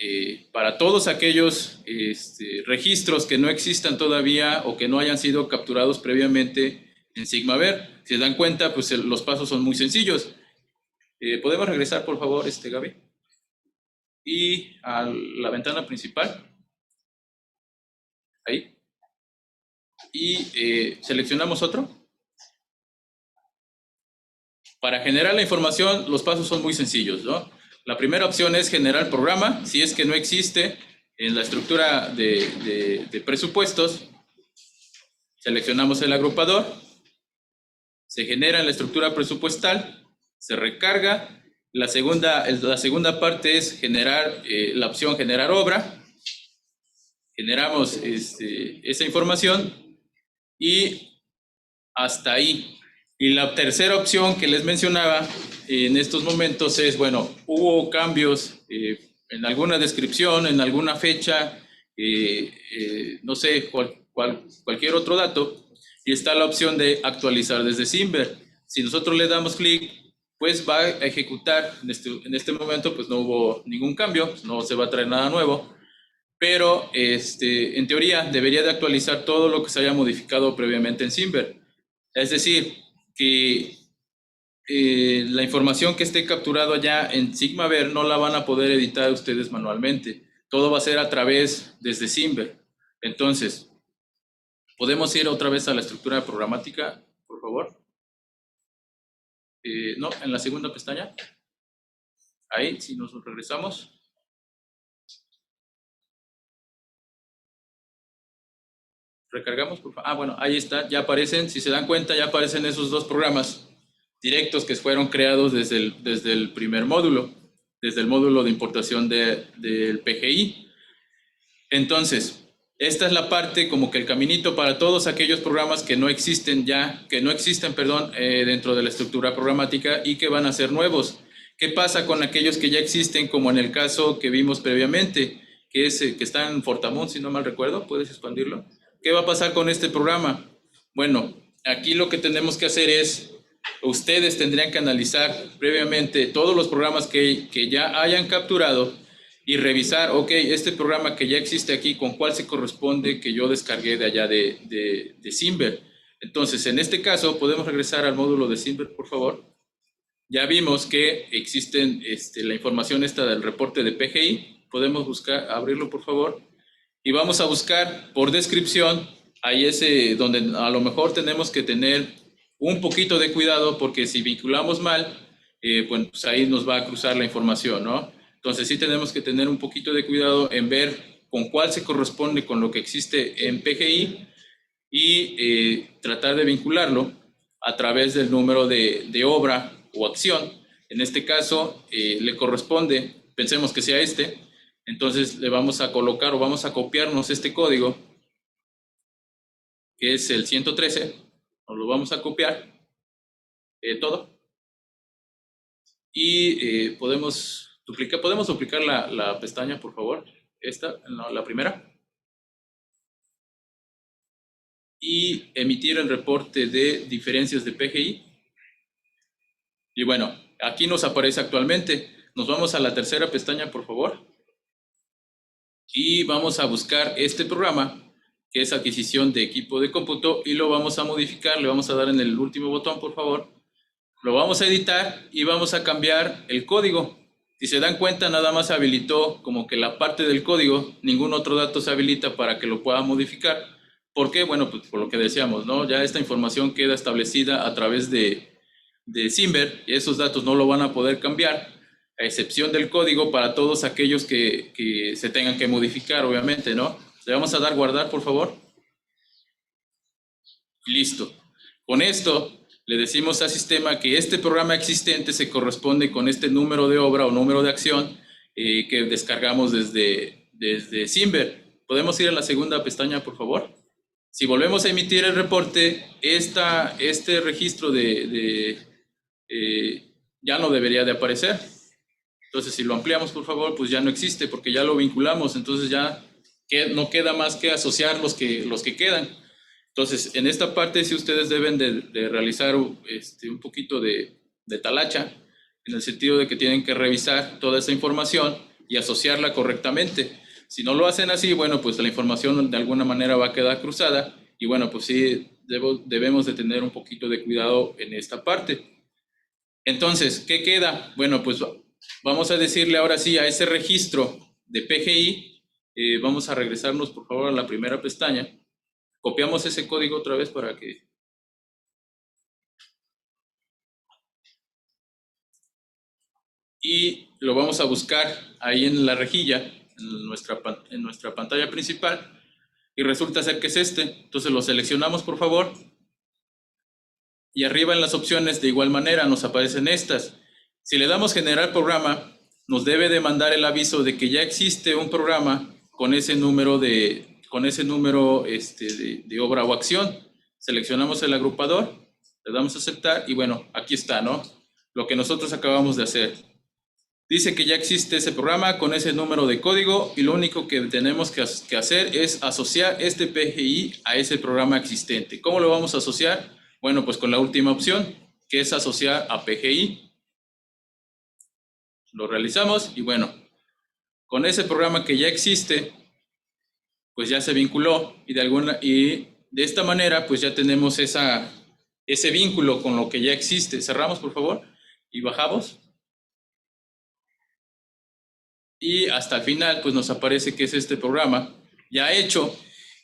Speaker 5: para todos aquellos registros que no existan todavía o que no hayan sido capturados previamente en Sigmaver. Si se dan cuenta, pues los pasos son muy sencillos. ¿Podemos regresar, por favor, Gaby? Y a la ventana principal. Ahí. Y seleccionamos otro. Para generar la información, los pasos son muy sencillos, ¿no? La primera opción es generar programa. Si es que no existe en la estructura de presupuestos, seleccionamos el agrupador, se genera en la estructura presupuestal, se recarga. La segunda parte es generar la opción generar obra. Generamos esa información y hasta ahí. Y la tercera opción que les mencionaba en estos momentos es, bueno, hubo cambios en alguna descripción, en alguna fecha, no sé, cualquier otro dato, y está la opción de actualizar desde Simber. Si nosotros le damos clic, pues va a ejecutar. En este momento pues no hubo ningún cambio, no se va a traer nada nuevo, pero en teoría debería de actualizar todo lo que se haya modificado previamente en Simber. Es decir, que la información que esté capturado allá en Sigmaver no la van a poder editar ustedes manualmente. Todo va a ser a través desde Simber. Entonces, ¿podemos ir otra vez a la estructura programática, por favor? No, en la segunda pestaña. Ahí, si nos regresamos. Recargamos, por favor. Ah, bueno, ahí está, ya aparecen, si se dan cuenta, ya aparecen esos dos programas directos que fueron creados desde el primer módulo, desde el módulo de importación del PGI. Entonces, esta es la parte como que el caminito para todos aquellos programas que no existen dentro de la estructura programática y que van a ser nuevos. ¿Qué pasa con aquellos que ya existen, como en el caso que vimos previamente, que está en Fortamón, si no mal recuerdo? ¿Puedes expandirlo? ¿Qué va a pasar con este programa? Bueno, aquí lo que tenemos que hacer es, ustedes tendrían que analizar previamente todos los programas que ya hayan capturado y revisar, ok, este programa que ya existe aquí, ¿con cuál se corresponde que yo descargué de allá de Simber? Entonces, en este caso, podemos regresar al módulo de Simber, por favor. Ya vimos que existen la información esta del reporte de PGI. Podemos buscar, abrirlo, por favor. Y vamos a buscar por descripción, ahí es donde a lo mejor tenemos que tener un poquito de cuidado, porque si vinculamos mal, pues ahí nos va a cruzar la información, ¿no? Entonces sí tenemos que tener un poquito de cuidado en ver con cuál se corresponde con lo que existe en PGI y tratar de vincularlo a través del número de obra o acción. En este caso le corresponde, pensemos que sea entonces le vamos a colocar o vamos a copiarnos este código, que es el 113, nos lo vamos a copiar todo y podemos duplicar la pestaña, por favor, la primera, y emitir el reporte de diferencias de PGI. Y bueno, aquí nos aparece actualmente. Nos vamos a la tercera pestaña, por favor, y vamos a buscar este programa, que es adquisición de equipo de cómputo, y lo vamos a modificar. Le vamos a dar en el último botón, por favor. Lo vamos a editar y vamos a cambiar el código. Si se dan cuenta, nada más se habilitó como que la parte del código, ningún otro dato se habilita para que lo pueda modificar. ¿Por qué? Bueno, pues por lo que decíamos, ¿no? Ya esta información queda establecida a través de Simber, y esos datos no lo van a poder cambiar, a excepción del código para todos aquellos que se tengan que modificar, obviamente, ¿no? Le vamos a dar guardar, por favor. Listo. Con esto le decimos al sistema que este programa existente se corresponde con este número de obra o número de acción que descargamos desde Simber. ¿Podemos ir a la segunda pestaña, por favor? Si volvemos a emitir el reporte, este registro ya no debería de aparecer. Entonces, si lo ampliamos, por favor, pues ya no existe, porque ya lo vinculamos. Entonces ya no queda más que asociar los que quedan. Entonces, en esta parte sí ustedes deben de realizar un poquito de talacha, en el sentido de que tienen que revisar toda esa información y asociarla correctamente. Si no lo hacen así, bueno, pues la información de alguna manera va a quedar cruzada, y bueno, pues sí debemos de tener un poquito de cuidado en esta parte. Entonces, ¿qué queda? Bueno, pues vamos a decirle ahora sí a ese registro de PGI, vamos a regresarnos por favor a la primera pestaña. Copiamos ese código otra vez para que... Y lo vamos a buscar ahí en la rejilla, en nuestra pantalla principal, y resulta ser que es Entonces lo seleccionamos, por favor, y arriba en las opciones de igual manera nos aparecen estas. Si le damos generar programa, nos debe de mandar el aviso de que ya existe un programa con ese número de obra o acción. seleccionamos el agrupador, le damos a aceptar y bueno, aquí está, ¿no? Lo que nosotros acabamos de hacer. Dice que ya existe ese programa con ese número de código y lo único que tenemos que hacer es asociar este PGI a ese programa existente. ¿Cómo lo vamos a asociar? Bueno, pues con la última opción, que es asociar a PGI. Lo realizamos y bueno, con ese programa que ya existe, pues ya se vinculó y de esta manera pues ya tenemos ese vínculo con lo que ya existe. Cerramos, por favor, y bajamos. Y hasta el final pues nos aparece que es este programa ya hecho.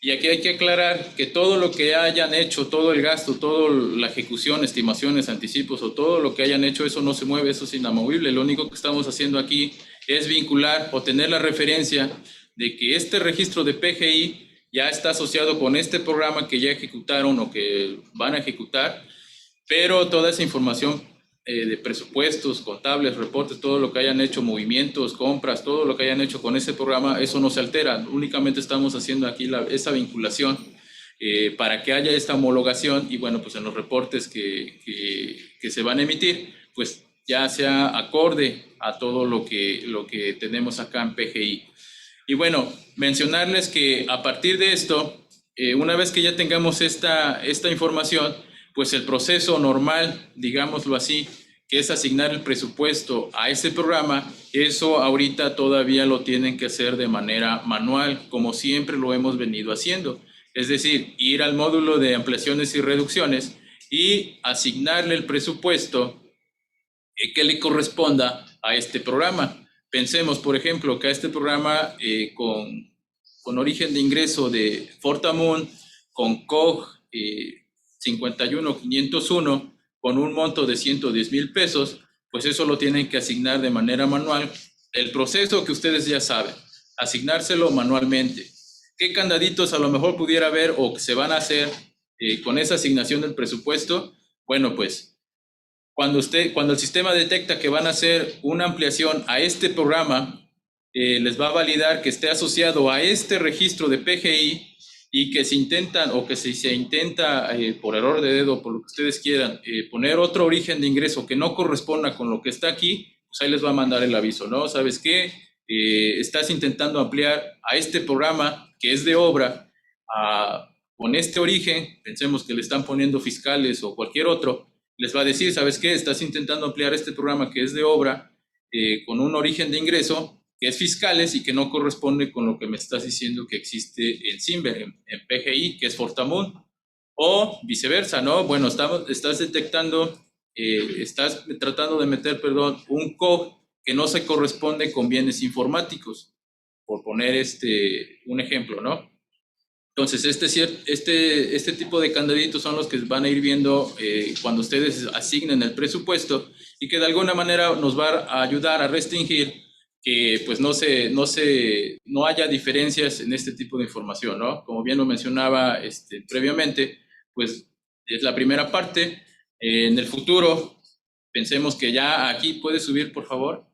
Speaker 5: Y aquí hay que aclarar que todo lo que hayan hecho, todo el gasto, toda la ejecución, estimaciones, anticipos o todo lo que hayan hecho, eso no se mueve, eso es inamovible. Lo único que estamos haciendo aquí es vincular o tener la referencia de que este registro de PGI ya está asociado con este programa que ya ejecutaron o que van a ejecutar, pero toda esa información de presupuestos, contables, reportes, todo lo que hayan hecho, movimientos, compras, todo lo que hayan hecho con ese programa, eso no se altera. Únicamente estamos haciendo aquí esa vinculación para que haya esta homologación y bueno, pues en los reportes que se van a emitir, pues ya sea acorde a todo lo que tenemos acá en PGI. Y bueno, mencionarles que a partir de esto, una vez que ya tengamos esta información, pues el proceso normal, digámoslo así, que es asignar el presupuesto a ese programa, eso ahorita todavía lo tienen que hacer de manera manual, como siempre lo hemos venido haciendo. Es decir, ir al módulo de ampliaciones y reducciones y asignarle el presupuesto que le corresponda a este programa. Pensemos, por ejemplo, que a este programa con origen de ingreso de Fortamun, con COG 51501, con un monto de 110,000 pesos, pues eso lo tienen que asignar de manera manual. El proceso que ustedes ya saben, asignárselo manualmente. ¿Qué candaditos a lo mejor pudiera haber o que se van a hacer con esa asignación del presupuesto? Bueno, pues cuando el sistema detecta que van a hacer una ampliación a este programa, les va a validar que esté asociado a este registro de PGI y que si se intenta por error de dedo, por lo que ustedes quieran, poner otro origen de ingreso que no corresponda con lo que está aquí, pues ahí les va a mandar el aviso, ¿no? ¿Sabes qué? Estás intentando ampliar a este programa que es de obra con este origen, pensemos que le están poniendo fiscales o cualquier otro, les va a decir, ¿sabes qué? Estás intentando ampliar este programa que es de obra con un origen de ingreso que es fiscales y que no corresponde con lo que me estás diciendo que existe en Simber, en PGI, que es Fortamun, o viceversa, ¿no? Bueno, estás detectando, estás tratando de meter, un COG que no se corresponde con bienes informáticos, por poner un ejemplo, ¿no? Entonces, este tipo de candaditos son los que van a ir viendo cuando ustedes asignen el presupuesto y que de alguna manera nos va a ayudar a restringir que pues no haya diferencias en este tipo de información, ¿no? Como bien lo mencionaba previamente, pues es la primera parte. En el futuro, pensemos que ya aquí puede subir, por favor,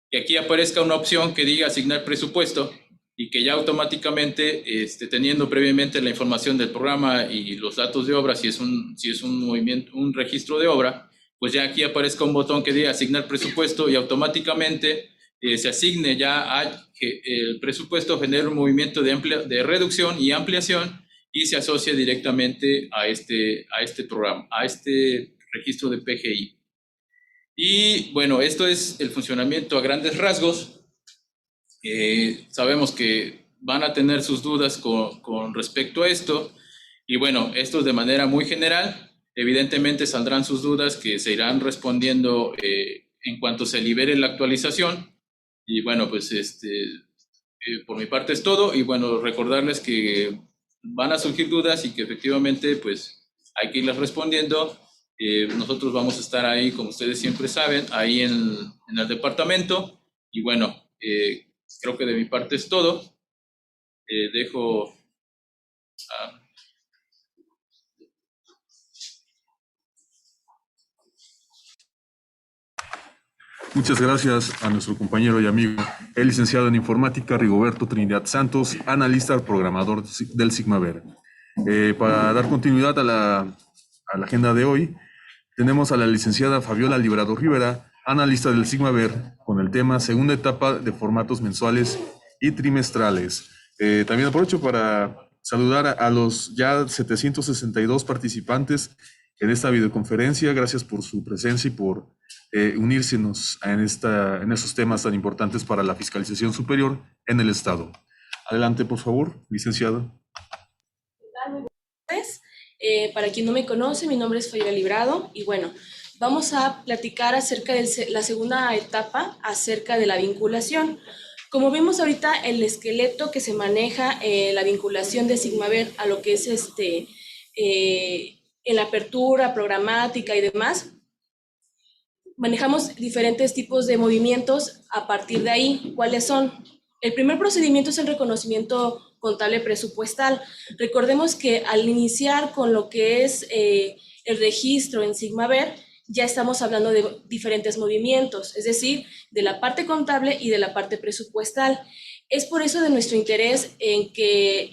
Speaker 5: que aquí aparezca una opción que diga asignar presupuesto y que ya automáticamente, teniendo previamente la información del programa y los datos de obra, si es un registro de obra, pues ya aquí aparezca un botón que diga asignar presupuesto y automáticamente se asigne ya el presupuesto, genera un movimiento de reducción y ampliación y se asocia directamente a este programa, a este registro de PGI. Y bueno, esto es el funcionamiento a grandes rasgos. Sabemos que van a tener sus dudas con respecto a esto y bueno, esto es de manera muy general. Evidentemente saldrán sus dudas que se irán respondiendo en cuanto se libere la actualización. Y bueno, pues por mi parte es todo. Y bueno, recordarles que van a surgir dudas y que efectivamente pues hay que irlas respondiendo. Nosotros vamos a estar ahí, como ustedes siempre saben, ahí en el departamento. Y bueno, creo que de mi parte es todo. Dejo
Speaker 1: Muchas gracias a nuestro compañero y amigo, el licenciado en informática Rigoberto Trinidad Santos, analista programador del Sigma Ver. Para dar continuidad a la agenda de hoy, tenemos a la licenciada Fabiola Librado Rivera, analista del Sigmaver, con el tema segunda etapa de formatos mensuales y trimestrales. También aprovecho para saludar a los ya 762 participantes en esta videoconferencia. Gracias por su presencia y por unírsenos en esos temas tan importantes para la fiscalización superior en el Estado. Adelante, por favor, licenciada.
Speaker 6: Muy buenas tardes. Para quien no me conoce, mi nombre es Fabiola Librado y bueno, vamos a platicar acerca de la segunda etapa, acerca de la vinculación. Como vimos ahorita, el esqueleto que se maneja, la vinculación de Sigmaver a lo que es en la apertura programática y demás, manejamos diferentes tipos de movimientos a partir de ahí. ¿Cuáles son? El primer procedimiento es el reconocimiento contable presupuestal. Recordemos que al iniciar con lo que es el registro en Sigmaver, ya estamos hablando de diferentes movimientos, es decir, de la parte contable y de la parte presupuestal. Es por eso de nuestro interés en que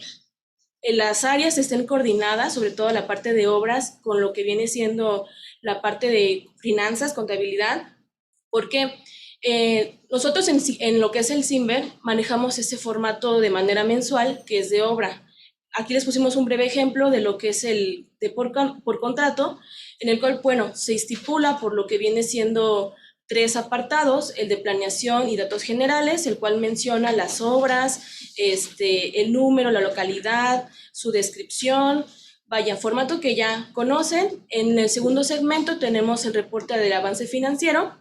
Speaker 6: las áreas estén coordinadas, sobre todo la parte de obras, con lo que viene siendo la parte de finanzas, contabilidad, porque nosotros en lo que es el Simber manejamos ese formato de manera mensual, que es de obra. Aquí les pusimos un breve ejemplo de lo que es el de por contrato, en el cual, bueno, se estipula por lo que viene siendo 3 apartados, el de planeación y datos generales, el cual menciona las obras, el número, la localidad, su descripción, vaya, formato que ya conocen. En el segundo segmento tenemos el reporte del avance financiero,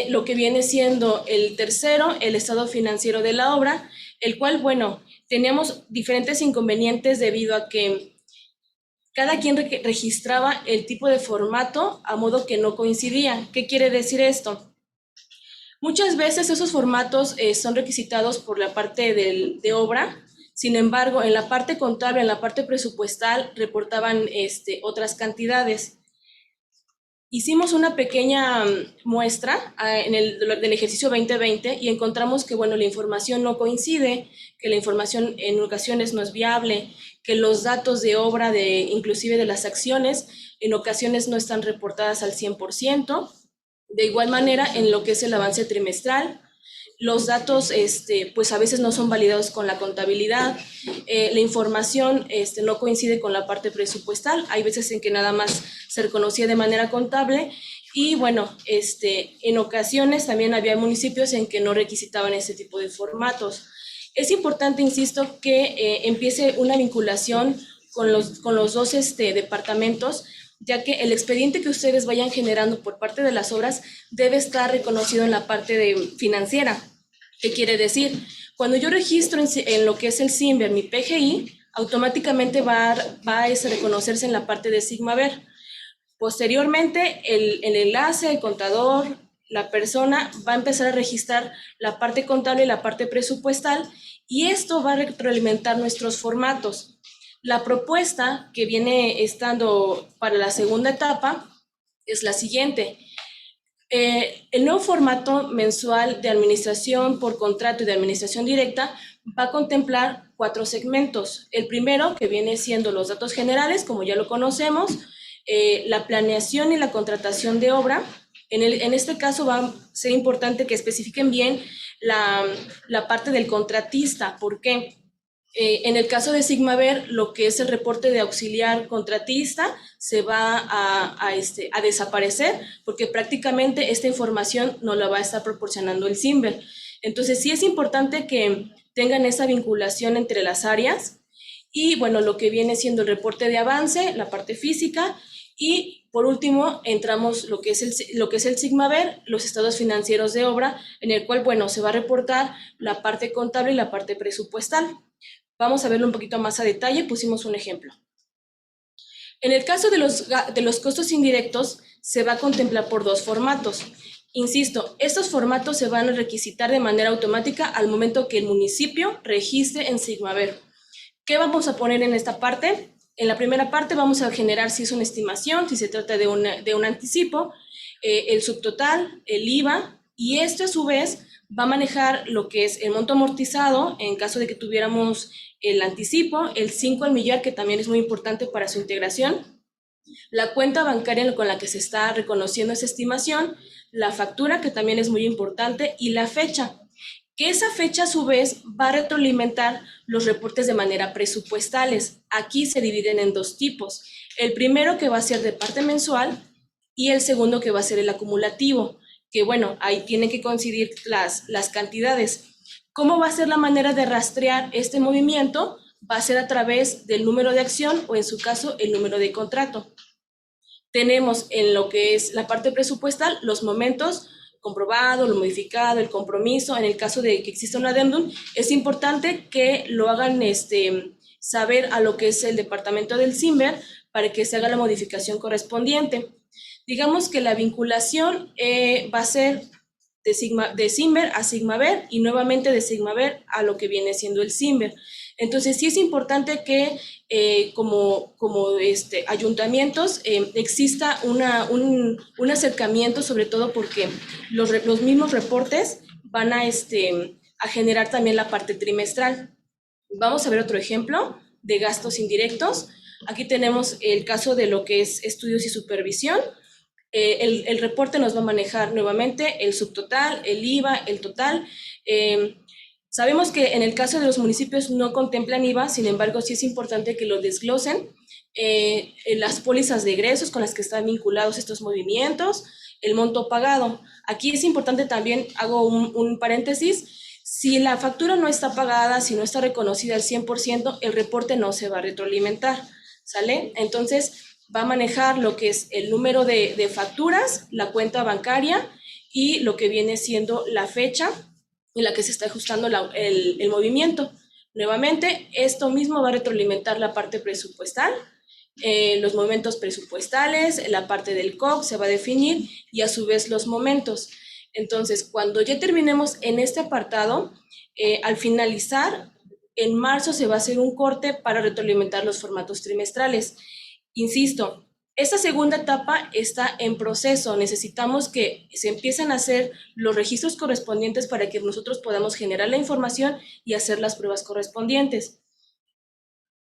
Speaker 6: lo que viene siendo el tercero, el estado financiero de la obra, el cual, bueno, teníamos diferentes inconvenientes debido a que cada quien registraba el tipo de formato a modo que no coincidía. ¿Qué quiere decir esto? Muchas veces esos formatos son requisitados por la parte de obra, sin embargo, en la parte contable, en la parte presupuestal, reportaban otras cantidades. Hicimos una pequeña muestra del ejercicio 2020 y encontramos que, bueno, la información no coincide, que la información en ocasiones no es viable, que los datos de obra, inclusive de las acciones, en ocasiones no están reportadas al 100%. De igual manera, en lo que es el avance trimestral, los datos pues a veces no son validados con la contabilidad, la información no coincide con la parte presupuestal, hay veces en que nada más se reconocía de manera contable y bueno, en ocasiones también había municipios en que no requisitaban ese tipo de formatos. Es importante, insisto, que empiece una vinculación con los dos departamentos, ya que el expediente que ustedes vayan generando por parte de las obras debe estar reconocido en la parte financiera. ¿Qué quiere decir? Cuando yo registro en lo que es el Simber mi PGI, automáticamente va a reconocerse en la parte de Sigmaver. Posteriormente, el enlace, el contador, la persona va a empezar a registrar la parte contable y la parte presupuestal y esto va a retroalimentar nuestros formatos. La propuesta que viene estando para la segunda etapa es la siguiente. El nuevo formato mensual de administración por contrato y de administración directa va a contemplar 4 segmentos. El primero, que viene siendo los datos generales, como ya lo conocemos, la planeación y la contratación de obra. En este caso va a ser importante que especifiquen bien la parte del contratista. ¿Por qué? En el caso de Sigmaver, lo que es el reporte de auxiliar contratista se va a desaparecer porque prácticamente esta información no la va a estar proporcionando el Simber. Entonces sí es importante que tengan esa vinculación entre las áreas y bueno, lo que viene siendo el reporte de avance, la parte física y por último entramos lo que es el Sigmaver, los estados financieros de obra, en el cual bueno, se va a reportar la parte contable y la parte presupuestal. Vamos a verlo un poquito más a detalle, pusimos un ejemplo. En el caso de los costos indirectos, se va a contemplar por 2 formatos. Insisto, estos formatos se van a requisitar de manera automática al momento que el municipio registre en Sigmaver. ¿Qué vamos a poner en esta parte? En la primera parte vamos a generar si es una estimación, si se trata de un anticipo, el subtotal, el IVA, y esto a su vez va a manejar lo que es el monto amortizado en caso de que tuviéramos el anticipo, el 5 al millar, que también es muy importante para su integración, la cuenta bancaria con la que se está reconociendo esa estimación, la factura, que también es muy importante, y la fecha, que esa fecha a su vez va a retroalimentar los reportes de manera presupuestales. Aquí se dividen en dos tipos. El primero, que va a ser de parte mensual, y el segundo, que va a ser el acumulativo, que bueno, ahí tienen que coincidir las cantidades. ¿Cómo va a ser la manera de rastrear este movimiento? Va a ser a través del número de acción o en su caso el número de contrato. Tenemos en lo que es la parte presupuestal los momentos comprobado, lo modificado, el compromiso. En el caso de que exista un adendum, es importante que lo hagan saber a lo que es el departamento del CIMBER para que se haga la modificación correspondiente. Digamos que la vinculación va a ser de CIMBER a SIGMAVER y nuevamente de SIGMAVER a lo que viene siendo el CIMBER. Entonces sí es importante que como ayuntamientos exista un acercamiento, sobre todo porque los mismos reportes van a generar también la parte trimestral. Vamos a ver otro ejemplo de gastos indirectos. Aquí tenemos el caso de lo que es estudios y supervisión. El reporte nos va a manejar nuevamente el subtotal, el IVA, el total. Sabemos que en el caso de los municipios no contemplan IVA, sin embargo sí es importante que lo desglosen. Las pólizas de egresos con las que están vinculados estos movimientos, el monto pagado. Aquí es importante también, hago un paréntesis, si la factura no está pagada, si no está reconocida al 100%, el reporte no se va a retroalimentar, ¿sale? Entonces va a manejar lo que es el número de facturas, la cuenta bancaria y lo que viene siendo la fecha en la que se está ajustando el movimiento. Nuevamente, esto mismo va a retroalimentar la parte presupuestal, los momentos presupuestales, la parte del COC se va a definir y a su vez los momentos. Entonces, cuando ya terminemos en este apartado, al finalizar, en marzo se va a hacer un corte para retroalimentar los formatos trimestrales. Insisto, esta segunda etapa está en proceso. Necesitamos que se empiecen a hacer los registros correspondientes para que nosotros podamos generar la información y hacer las pruebas correspondientes.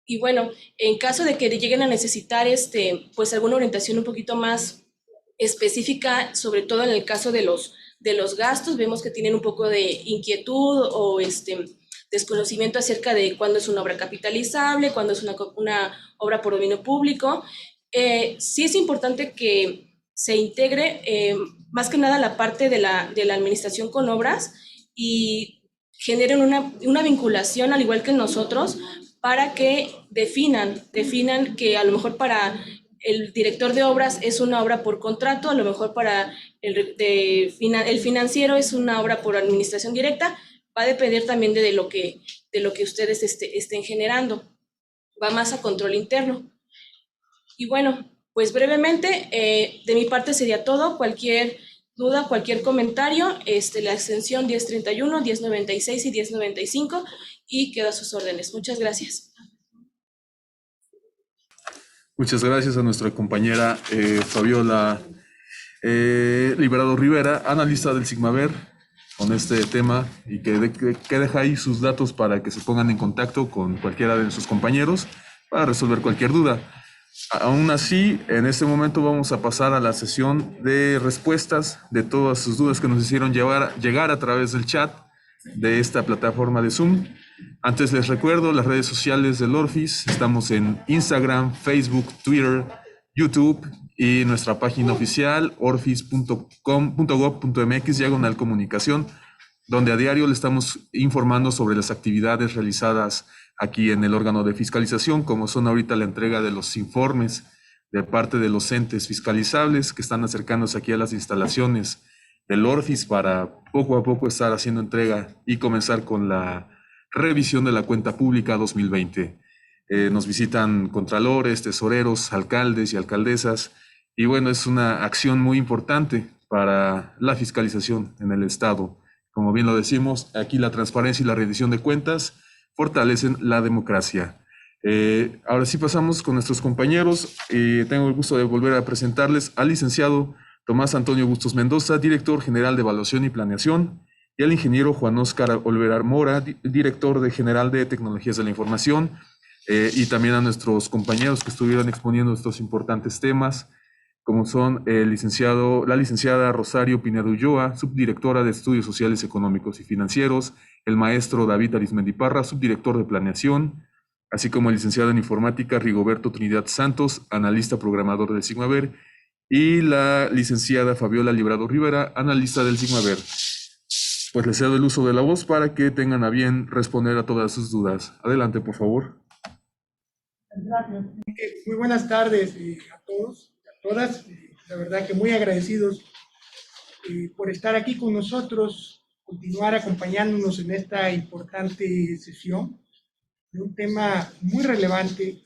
Speaker 6: Y bueno, en caso de que lleguen a necesitar pues alguna orientación un poquito más específica, sobre todo en el caso de los gastos, vemos que tienen un poco de inquietud o desconocimiento acerca de cuándo es una obra capitalizable, cuándo es una obra por dominio público. Sí es importante que se integre más que nada la parte de la administración con obras y generen una vinculación al igual que nosotros para que definan que a lo mejor para el director de obras es una obra por contrato, a lo mejor para el financiero es una obra por administración directa. Va a depender también de lo que ustedes estén generando. Va más a control interno. Y bueno, pues brevemente, de mi parte sería todo. Cualquier duda, cualquier comentario, la extensión 1031, 1096 y 1095 y quedo a sus órdenes. Muchas gracias.
Speaker 1: Muchas gracias a nuestra compañera Fabiola Liberado Rivera, analista del SIGMAVER, con este tema y que deja ahí sus datos para que se pongan en contacto con cualquiera de sus compañeros para resolver cualquier duda. Aún así, en este momento vamos a pasar a la sesión de respuestas de todas sus dudas que nos hicieron llegar a través del chat de esta plataforma de Zoom. Antes les recuerdo las redes sociales del Orfis. Estamos en Instagram, Facebook, Twitter, YouTube y nuestra página oficial orfis.gov.mx/comunicación, donde a diario le estamos informando sobre las actividades realizadas aquí en el órgano de fiscalización, como son ahorita la entrega de los informes de parte de los entes fiscalizables que están acercándose aquí a las instalaciones del Orfis para poco a poco estar haciendo entrega y comenzar con la revisión de la cuenta pública 2020. Nos visitan contralores, tesoreros, alcaldes y alcaldesas, y bueno, es una acción muy importante para la fiscalización en el Estado. Como bien lo decimos, aquí la transparencia y la rendición de cuentas fortalecen la democracia. Ahora sí pasamos con nuestros compañeros. Tengo el gusto de volver a presentarles al licenciado Tomás Antonio Bustos Mendoza, director general de Evaluación y Planeación, y al ingeniero Juan Óscar Olverar Mora, director general de Tecnologías de la Información, y también a nuestros compañeros que estuvieron exponiendo estos importantes temas, como son la licenciada Rosario Pineda Ulloa, subdirectora de Estudios Sociales, Económicos y Financieros, el maestro David Arizmendi Parra, subdirector de Planeación, así como el licenciado en Informática Rigoberto Trinidad Santos, analista programador del Sigmaver, y la licenciada Fabiola Librado Rivera, analista del Sigmaver. Pues les cedo el uso de la voz para que tengan a bien responder a todas sus dudas. Adelante, por favor.
Speaker 7: Gracias. Muy buenas tardes a todos y a todas. La verdad que muy agradecidos por estar aquí con nosotros, continuar acompañándonos en esta importante sesión de un tema muy relevante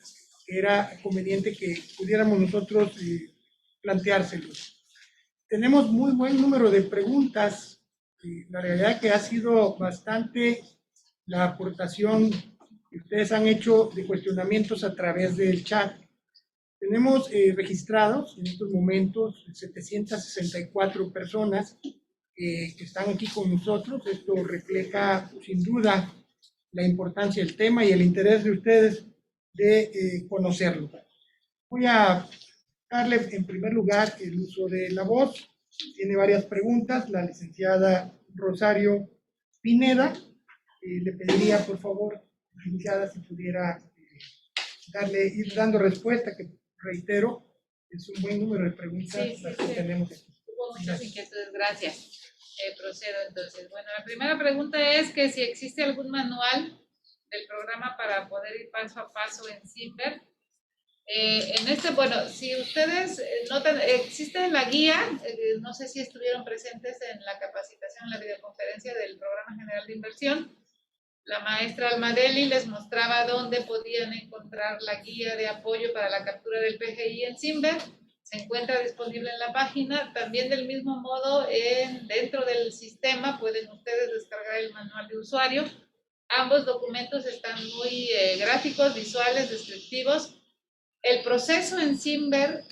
Speaker 7: que era conveniente que pudiéramos nosotros planteárselos. Tenemos muy buen número de preguntas. La realidad que ha sido bastante la aportación que ustedes han hecho de cuestionamientos a través del chat. Tenemos registrados en estos momentos 764 personas que están aquí con nosotros. Esto refleja sin duda la importancia del tema y el interés de ustedes de conocerlo. Voy a darle en primer lugar el uso de la voz. Tiene varias preguntas la licenciada Rosario Pineda. Le pediría, por favor, licenciada, si pudiera ir dando respuesta, que reitero, es un buen número de preguntas las que tenemos aquí.
Speaker 3: Hubo muchas inquietudes, gracias. Procedo entonces. Bueno, la primera pregunta es que si existe algún manual del programa para poder ir paso a paso en Simber. Bueno, si ustedes notan, existe la guía, no sé si estuvieron presentes en la capacitación, en la videoconferencia del Programa General de Inversión. La maestra Almadeli les mostraba dónde podían encontrar la guía de apoyo para la captura del PGI en Simber. Se encuentra disponible en la página. También del mismo modo, dentro del sistema pueden ustedes descargar el manual de usuario. Ambos documentos están muy gráficos, visuales, descriptivos. El proceso en Simber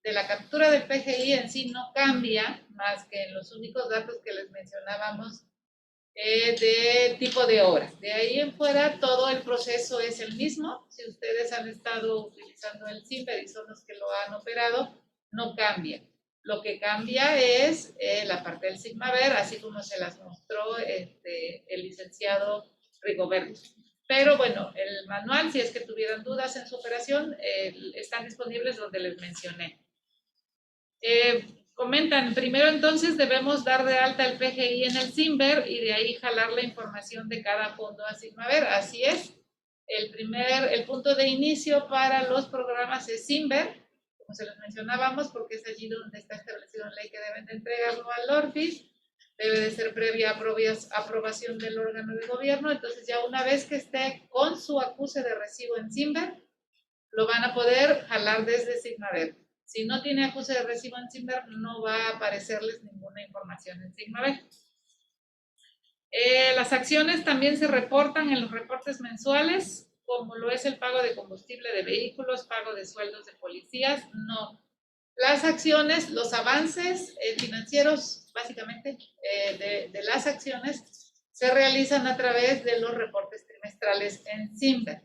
Speaker 3: de la captura del PGI en sí no cambia, más que en los únicos datos que les mencionábamos de tipo de obra. De ahí en fuera todo el proceso es el mismo. Si ustedes han estado utilizando el Simber y son los que lo han operado, no cambia. Lo que cambia es la parte del Sigmaver, así como se las mostró el licenciado Rigoberto. Pero bueno, el manual, si es que tuvieran dudas en su operación, están disponibles donde les mencioné. Comentan, primero entonces debemos dar de alta el PGI en el Simber y de ahí jalar la información de cada fondo a Sigmaver. Así es, el punto de inicio para los programas es Simber, como se los mencionábamos, porque es allí donde está establecido en ley que deben de entregarlo al ORFIS. Debe de ser previa aprobación del órgano de gobierno. Entonces ya una vez que esté con su acuse de recibo en Simber, lo van a poder jalar desde Sigmaver. Si no tiene acuse de recibo en Simber, no va a aparecerles ninguna información en Sigmaver. Las acciones también se reportan en los reportes mensuales, como lo es el pago de combustible de vehículos, pago de sueldos de policías, no. Las acciones, los avances financieros, básicamente, de las acciones, se realizan a través de los reportes trimestrales en Simber.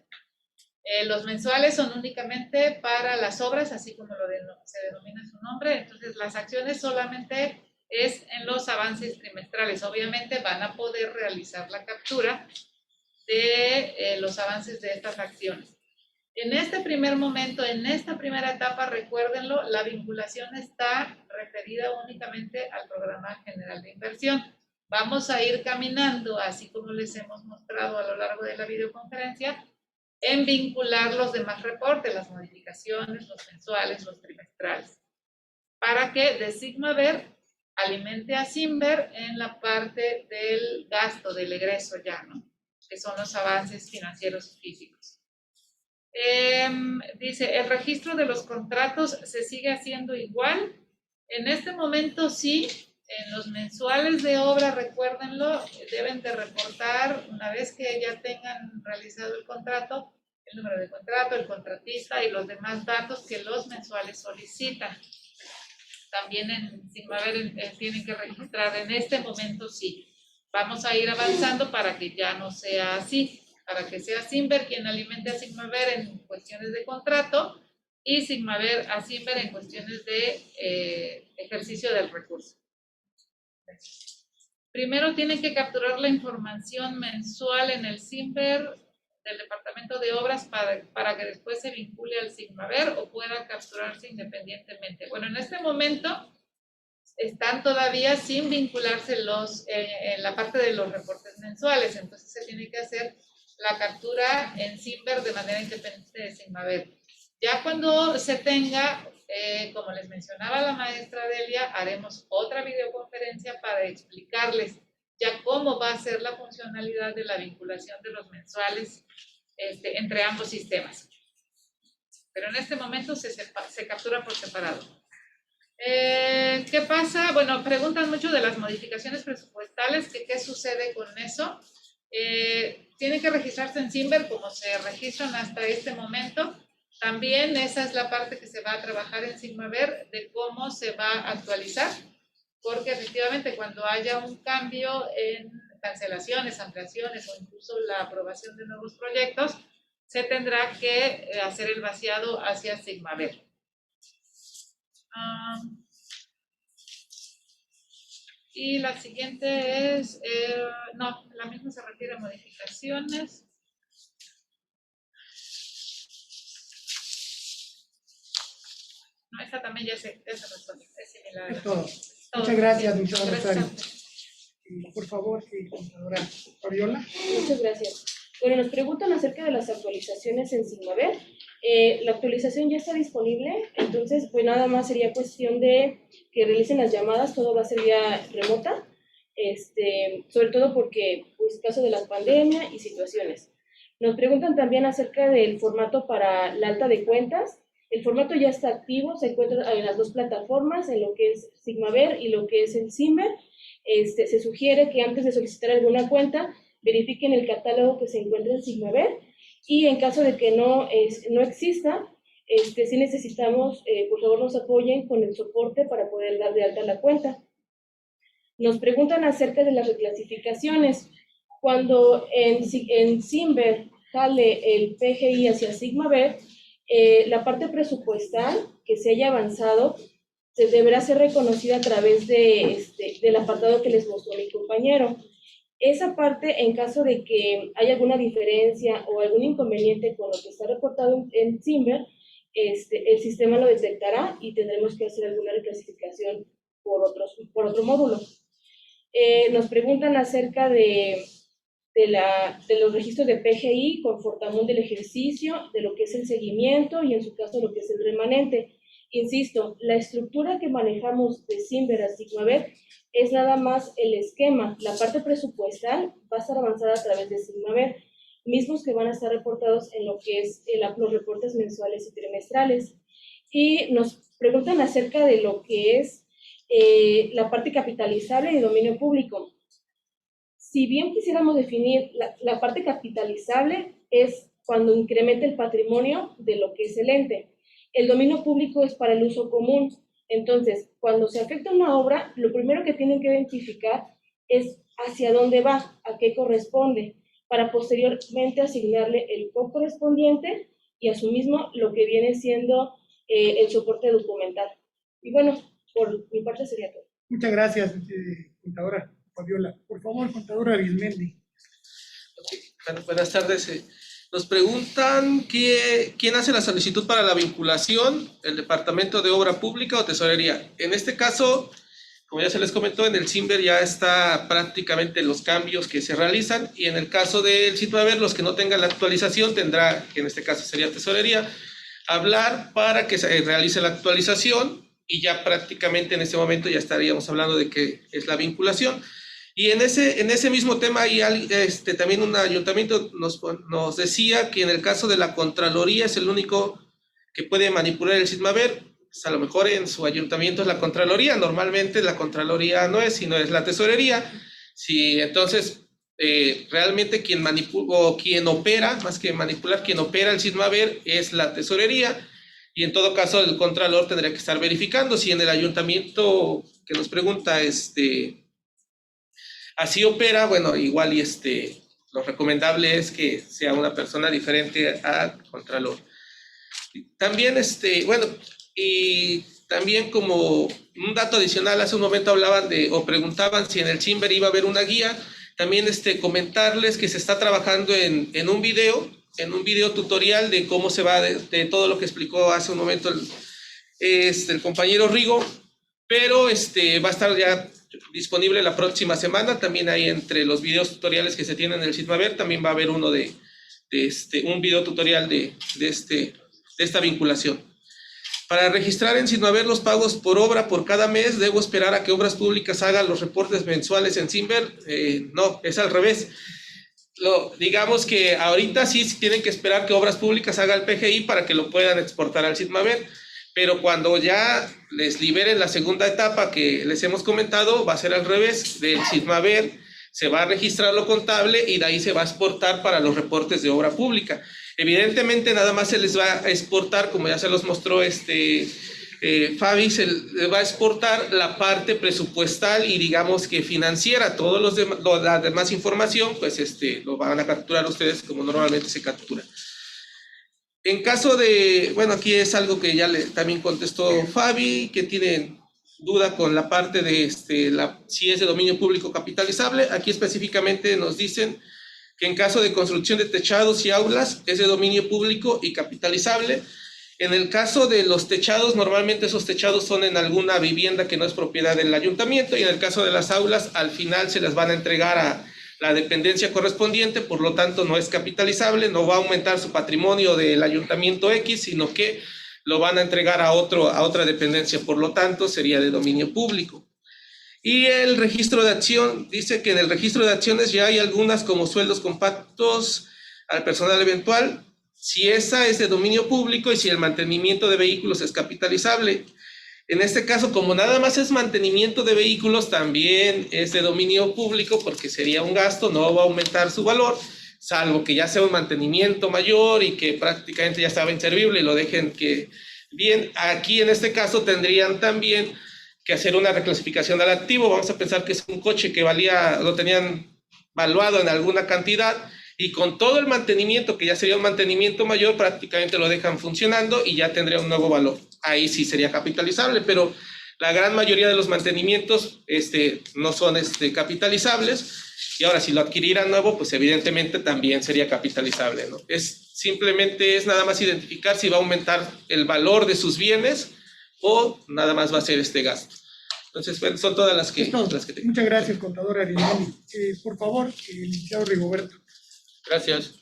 Speaker 3: Los mensuales son únicamente para las obras, así como se denomina su nombre. Entonces, las acciones solamente es en los avances trimestrales. Obviamente van a poder realizar la captura de los avances de estas acciones. En este primer momento, en esta primera etapa, recuérdenlo, la vinculación está referida únicamente al Programa General de Inversión. Vamos a ir caminando, así como les hemos mostrado a lo largo de la videoconferencia, en vincular los demás reportes, las modificaciones, los mensuales, los trimestrales, para que de Sigmaver alimente a Simber en la parte del gasto, del egreso ya, ¿no? Que son los avances financieros físicos. Dice, ¿el registro de los contratos se sigue haciendo igual? En este momento sí. En los mensuales de obra, recuérdenlo, deben de reportar, una vez que ya tengan realizado el contrato, el número de contrato, el contratista y los demás datos que los mensuales solicitan. También en Sigmaver tienen que registrar, en este momento sí. vamos a ir avanzando para que ya no sea así, para que sea Simber quien alimente a Sigmaver en cuestiones de contrato y Sigmaver a Simber en cuestiones de ejercicio del recurso. Primero tienen que capturar la información mensual en el Simber del Departamento de Obras para que después se vincule al Sigmaver o pueda capturarse independientemente. Bueno, en este momento están todavía sin vincularse en la parte de los reportes mensuales, entonces se tiene que hacer la captura en Simber de manera independiente de Sigmaver. Ya cuando se tenga, como les mencionaba la maestra Delia, haremos otra videoconferencia para explicarles ya cómo va a ser la funcionalidad de la vinculación de los mensuales entre ambos sistemas. Pero en este momento se captura por separado. ¿Qué pasa? Bueno, preguntan mucho de las modificaciones presupuestales, que qué sucede con eso. Tienen que registrarse en Simber como se registran hasta este momento. También esa es la parte que se va a trabajar en Sigmaver de cómo se va a actualizar, porque efectivamente cuando haya un cambio en cancelaciones, ampliaciones o incluso la aprobación de nuevos proyectos, se tendrá que hacer el vaciado hacia Sigmaver. Y la siguiente es, no, la misma se refiere a modificaciones. No, esta también ya se responde, es similar.
Speaker 7: Es todo. Muchas gracias, muchas gracias. Por favor, contadora Fabiola.
Speaker 6: Muchas gracias. Bueno, nos preguntan acerca de las actualizaciones en Sigmaver. La actualización ya está disponible, entonces pues nada más sería cuestión de que realicen las llamadas, todo va a ser vía remota, sobre todo porque pues caso de la pandemia y situaciones. Nos preguntan también acerca del formato para la alta de cuentas. El formato ya está activo, se encuentra en las dos plataformas, en lo que es Sigmaver y lo que es el Simber. Se sugiere que antes de solicitar alguna cuenta, verifiquen el catálogo que se encuentra en Sigmaver y en caso de que no exista, sí necesitamos, por favor nos apoyen con el soporte para poder dar de alta la cuenta. Nos preguntan acerca de las reclasificaciones. Cuando en Simber jale el PGI hacia Sigmaver, la parte presupuestal que se haya avanzado se deberá ser reconocida a través del apartado que les mostró mi compañero. Esa parte, en caso de que haya alguna diferencia o algún inconveniente con lo que está reportado en Simber, el sistema lo detectará y tendremos que hacer alguna reclasificación por otro módulo. Nos preguntan acerca de los registros de PGI, confortamun del ejercicio, de lo que es el seguimiento y en su caso lo que es el remanente. Insisto, la estructura que manejamos de Simber a Sigmaver es nada más el esquema. La parte presupuestal va a estar avanzada a través de Sigmaver, mismos que van a estar reportados en lo que es los reportes mensuales y trimestrales. Y nos preguntan acerca de lo que es la parte capitalizable y dominio público. Si bien quisiéramos definir la parte capitalizable es cuando incrementa el patrimonio de lo que es el ente. El dominio público es para el uso común. Entonces, cuando se afecta una obra, lo primero que tienen que identificar es hacia dónde va, a qué corresponde, para posteriormente asignarle el COP correspondiente y a su mismo lo que viene siendo el soporte documental. Y bueno, por mi parte sería todo.
Speaker 7: Muchas gracias, contadora Fabiola. Por favor, contadora Arismendi.
Speaker 4: Bueno, buenas tardes. Nos preguntan quién hace la solicitud para la vinculación, el Departamento de Obra Pública o Tesorería. En este caso, como ya se les comentó, en el Simber ya está prácticamente los cambios que se realizan y en el caso del Sigmaver, los que no tengan la actualización tendrá, que en este caso sería Tesorería, hablar para que se realice la actualización y ya prácticamente en este momento ya estaríamos hablando de qué es la vinculación. Y en ese mismo tema, también un ayuntamiento nos decía que en el caso de la Contraloría es el único que puede manipular el Sigmaver. Pues a lo mejor en su ayuntamiento es la Contraloría, normalmente la Contraloría no es, sino es la Tesorería. Sí, entonces, realmente quien manipula o quien opera, más que manipular, quien opera el Sigmaver es la Tesorería. Y en todo caso, el Contralor tendría que estar verificando si en el ayuntamiento que nos pregunta, así opera, bueno, igual y lo recomendable es que sea una persona diferente a Contralor. También, bueno, y también como un dato adicional, hace un momento hablaban o preguntaban si en el Simber iba a haber una guía. También comentarles que se está trabajando en un video tutorial de cómo se va de todo lo que explicó hace un momento el compañero Rigo, pero va a estar ya disponible la próxima semana. También hay entre los videos tutoriales que se tienen en el Sismaver, también va a haber uno un video tutorial de esta vinculación. Para registrar en Sismaver los pagos por obra por cada mes, ¿debo esperar a que Obras Públicas haga los reportes mensuales en Simber? No, es al revés. Digamos que ahorita sí tienen que esperar que Obras Públicas haga el PGI para que lo puedan exportar al Sismaver, pero cuando ya les liberen la segunda etapa que les hemos comentado, va a ser al revés. Del Sismaver se va a registrar lo contable y de ahí se va a exportar para los reportes de obra pública. Evidentemente nada más se les va a exportar, como ya se los mostró Fabi, se les va a exportar la parte presupuestal y digamos que financiera. La demás información pues lo van a capturar ustedes como normalmente se captura. En caso de, bueno, aquí es algo que ya también contestó Fabi, que tienen duda con la parte de si es de dominio público capitalizable. Aquí específicamente nos dicen que en caso de construcción de techados y aulas es de dominio público y capitalizable. En el caso de los techados, normalmente esos techados son en alguna vivienda que no es propiedad del ayuntamiento, y en el caso de las aulas, al final se las van a entregar a la dependencia correspondiente, por lo tanto no es capitalizable, no va a aumentar su patrimonio del ayuntamiento X, sino que lo van a entregar a otra dependencia, por lo tanto sería de dominio público. Y el registro de acción, dice que en el registro de acciones ya hay algunas como sueldos compactos al personal eventual, si esa es de dominio público y si el mantenimiento de vehículos es capitalizable. En este caso, como nada más es mantenimiento de vehículos, también es de dominio público porque sería un gasto, no va a aumentar su valor, salvo que ya sea un mantenimiento mayor y que prácticamente ya estaba inservible y lo dejen que bien. Aquí en este caso tendrían también que hacer una reclasificación del activo. Vamos a pensar que es un coche que lo tenían valuado en alguna cantidad, y con todo el mantenimiento, que ya sería un mantenimiento mayor, prácticamente lo dejan funcionando y ya tendría un nuevo valor. Ahí sí sería capitalizable, pero la gran mayoría de los mantenimientos no son capitalizables, y ahora si lo adquirieran nuevo, pues evidentemente también sería capitalizable, ¿no? Simplemente es nada más identificar si va a aumentar el valor de sus bienes o nada más va a ser gasto. Entonces, bueno, son todas las que tengo.
Speaker 7: Muchas gracias, contador Arinelli. Por favor, licenciado Rigoberto.
Speaker 5: Gracias.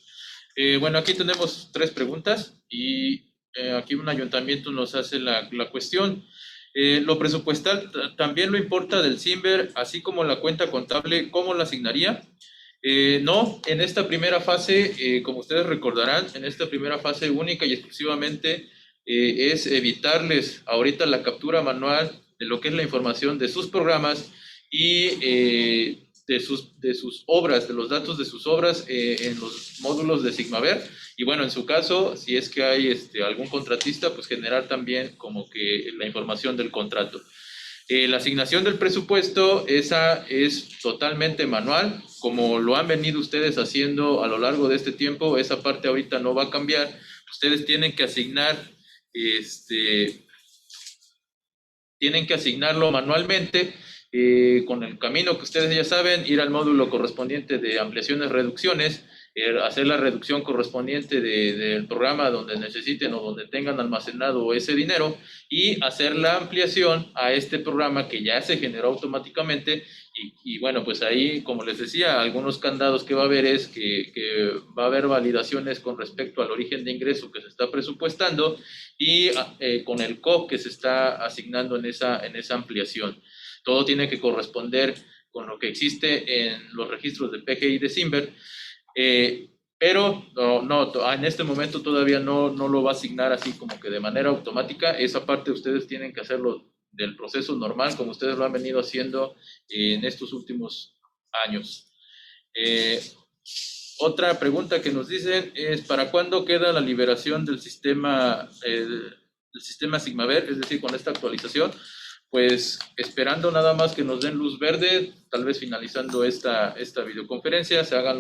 Speaker 5: Bueno, aquí tenemos 3 preguntas y aquí un ayuntamiento nos hace la cuestión. Lo presupuestal también lo importa del Simber, así como la cuenta contable, ¿cómo la asignaría? No, en esta primera fase, como ustedes recordarán, en esta primera fase única y exclusivamente es evitarles ahorita la captura manual de lo que es la información de sus programas y de sus obras, de los datos de sus obras en los módulos de Sigmaver. Y bueno, en su caso, si es que hay algún contratista, pues generar también como que la información del contrato. La asignación del presupuesto, esa es totalmente manual, como lo han venido ustedes haciendo a lo largo de este tiempo. Esa parte ahorita no va a cambiar. Ustedes tienen que asignarlo manualmente, con el camino que ustedes ya saben, ir al módulo correspondiente de ampliaciones, reducciones, hacer la reducción correspondiente del programa donde necesiten o donde tengan almacenado ese dinero, y hacer la ampliación a este programa que ya se generó automáticamente. Y bueno, pues ahí, como les decía, algunos candados que va a haber es que va a haber validaciones con respecto al origen de ingreso que se está presupuestando y con el COP que se está asignando en esa ampliación. Todo tiene que corresponder con lo que existe en los registros de PGI de Simber, pero en este momento todavía no lo va a asignar así como que de manera automática. Esa parte ustedes tienen que hacerlo del proceso normal, como ustedes lo han venido haciendo en estos últimos años. Otra pregunta que nos dicen es: ¿para cuándo queda la liberación del sistema Sigmaver? Es decir, con esta actualización. pues esperando nada más que nos den luz verde, tal vez finalizando esta videoconferencia, se hagan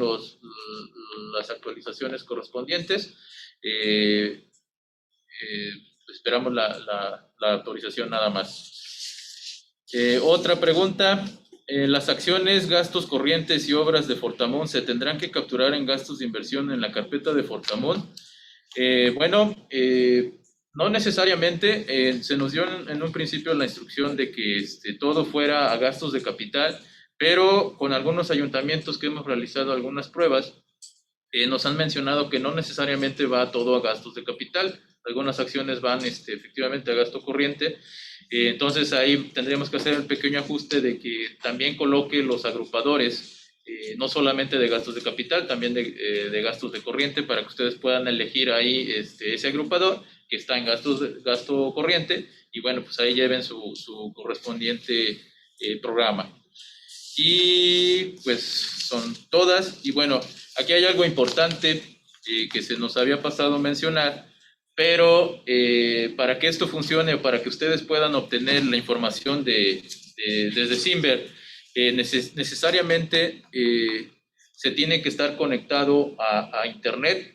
Speaker 5: las actualizaciones correspondientes. Esperamos la autorización nada más. Otra pregunta, las acciones, gastos corrientes y obras de Fortamón se tendrán que capturar en gastos de inversión en la carpeta de Fortamón. No necesariamente, se nos dio en un principio la instrucción de que todo fuera a gastos de capital, pero con algunos ayuntamientos que hemos realizado algunas pruebas, nos han mencionado que no necesariamente va todo a gastos de capital, algunas acciones van efectivamente a gasto corriente, entonces ahí tendríamos que hacer el pequeño ajuste de que también coloque los agrupadores, no solamente de gastos de capital, también de gastos de corriente, para que ustedes puedan elegir ahí ese agrupador que está en gasto corriente, y bueno, pues ahí lleven su correspondiente programa. Y pues son todas, y bueno, aquí hay algo importante que se nos había pasado a mencionar, pero para que esto funcione o para que ustedes puedan obtener la información desde Simber, necesariamente se tiene que estar conectado a Internet.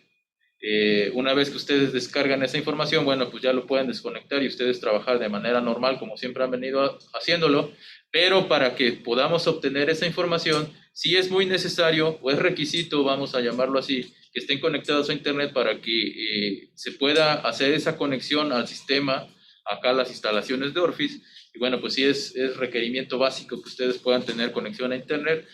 Speaker 5: Una vez que ustedes descargan esa información, bueno, pues ya lo pueden desconectar y ustedes trabajar de manera normal como siempre han venido haciéndolo, pero para que podamos obtener esa información, sí es muy necesario o es requisito, vamos a llamarlo así, que estén conectados a Internet para que se pueda hacer esa conexión al sistema, acá las instalaciones de Orfis. Y bueno, pues sí es requerimiento básico que ustedes puedan tener conexión a Internet,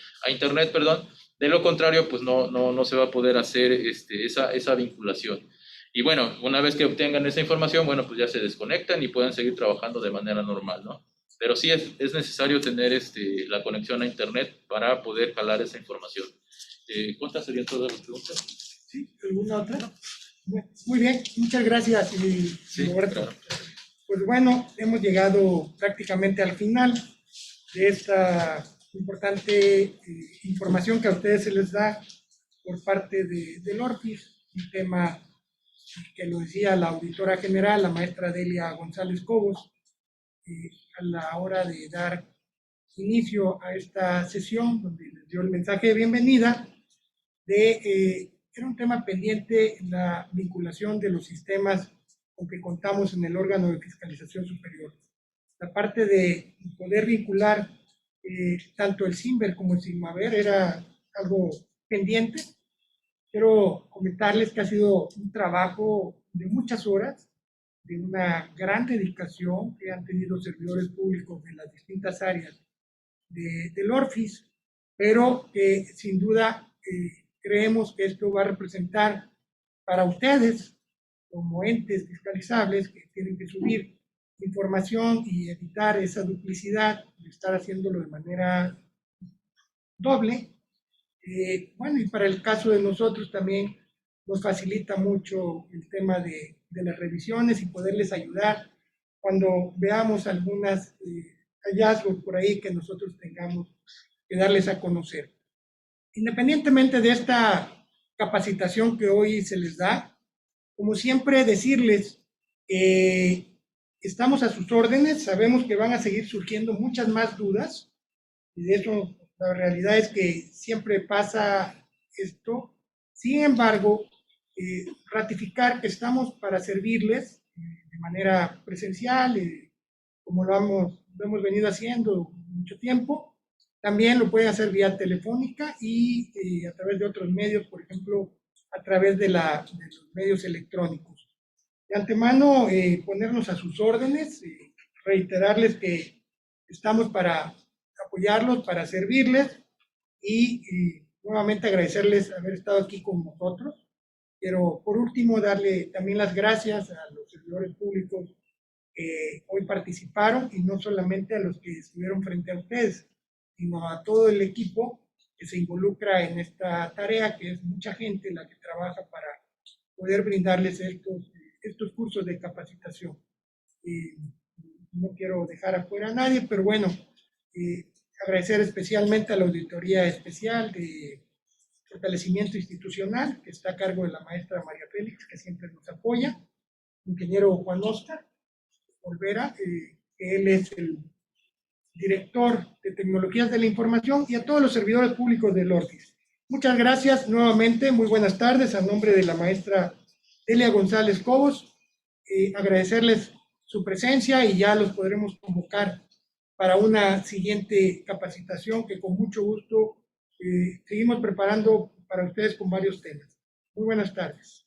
Speaker 5: de lo contrario, pues no se va a poder hacer esa vinculación. Y bueno, una vez que obtengan esa información, bueno, pues ya se desconectan y pueden seguir trabajando de manera normal, ¿no? Pero sí es necesario tener la conexión a Internet para poder jalar esa información. ¿Cuántas serían todas las preguntas?
Speaker 7: ¿Sí? ¿Alguna otra? Muy bien, muchas gracias,
Speaker 5: Sí,
Speaker 7: Roberto.
Speaker 5: claro.
Speaker 7: Pues bueno, hemos llegado prácticamente al final de esta importante información que a ustedes se les da por parte del Orfis, un tema que lo decía la auditora general, la maestra Delia González Cobos, a la hora de dar inicio a esta sesión, donde les dio el mensaje de bienvenida, era un tema pendiente, la vinculación de los sistemas con que contamos en el órgano de fiscalización superior. La parte de poder vincular tanto el Simber como el Sigmaver era algo pendiente. Quiero comentarles que ha sido un trabajo de muchas horas, de una gran dedicación que han tenido servidores públicos de las distintas áreas del Orfis, pero que sin duda creemos que esto va a representar para ustedes, como entes fiscalizables que tienen que subir información y evitar esa duplicidad de estar haciéndolo de manera doble. Bueno, y para el caso de nosotros también nos facilita mucho el tema de las revisiones y poderles ayudar cuando veamos algunos hallazgos por ahí que nosotros tengamos que darles a conocer. Independientemente de esta capacitación que hoy se les da, como siempre decirles que estamos a sus órdenes, sabemos que van a seguir surgiendo muchas más dudas, y de eso la realidad es que siempre pasa esto. Sin embargo, ratificar que estamos para servirles de manera presencial, como lo hemos venido haciendo mucho tiempo. También lo pueden hacer vía telefónica y a través de otros medios, por ejemplo, a través de los medios electrónicos. De antemano, ponernos a sus órdenes, reiterarles que estamos para apoyarlos, para servirles y nuevamente agradecerles haber estado aquí con nosotros. Pero por último, darle también las gracias a los servidores públicos que hoy participaron y no solamente a los que estuvieron frente a ustedes, sino a todo el equipo que se involucra en esta tarea, que es mucha gente la que trabaja para poder brindarles estos cursos de capacitación. No quiero dejar afuera a nadie, pero bueno, agradecer especialmente a la Auditoría Especial de Fortalecimiento Institucional, que está a cargo de la maestra María Félix, que siempre nos apoya, ingeniero Juan Oscar Olvera, que él es el director de Tecnologías de la Información, y a todos los servidores públicos del ORFIS. Muchas gracias nuevamente, muy buenas tardes, a nombre de la maestra Delia González Cobos, agradecerles su presencia y ya los podremos convocar para una siguiente capacitación que con mucho gusto seguimos preparando para ustedes con varios temas. Muy buenas tardes.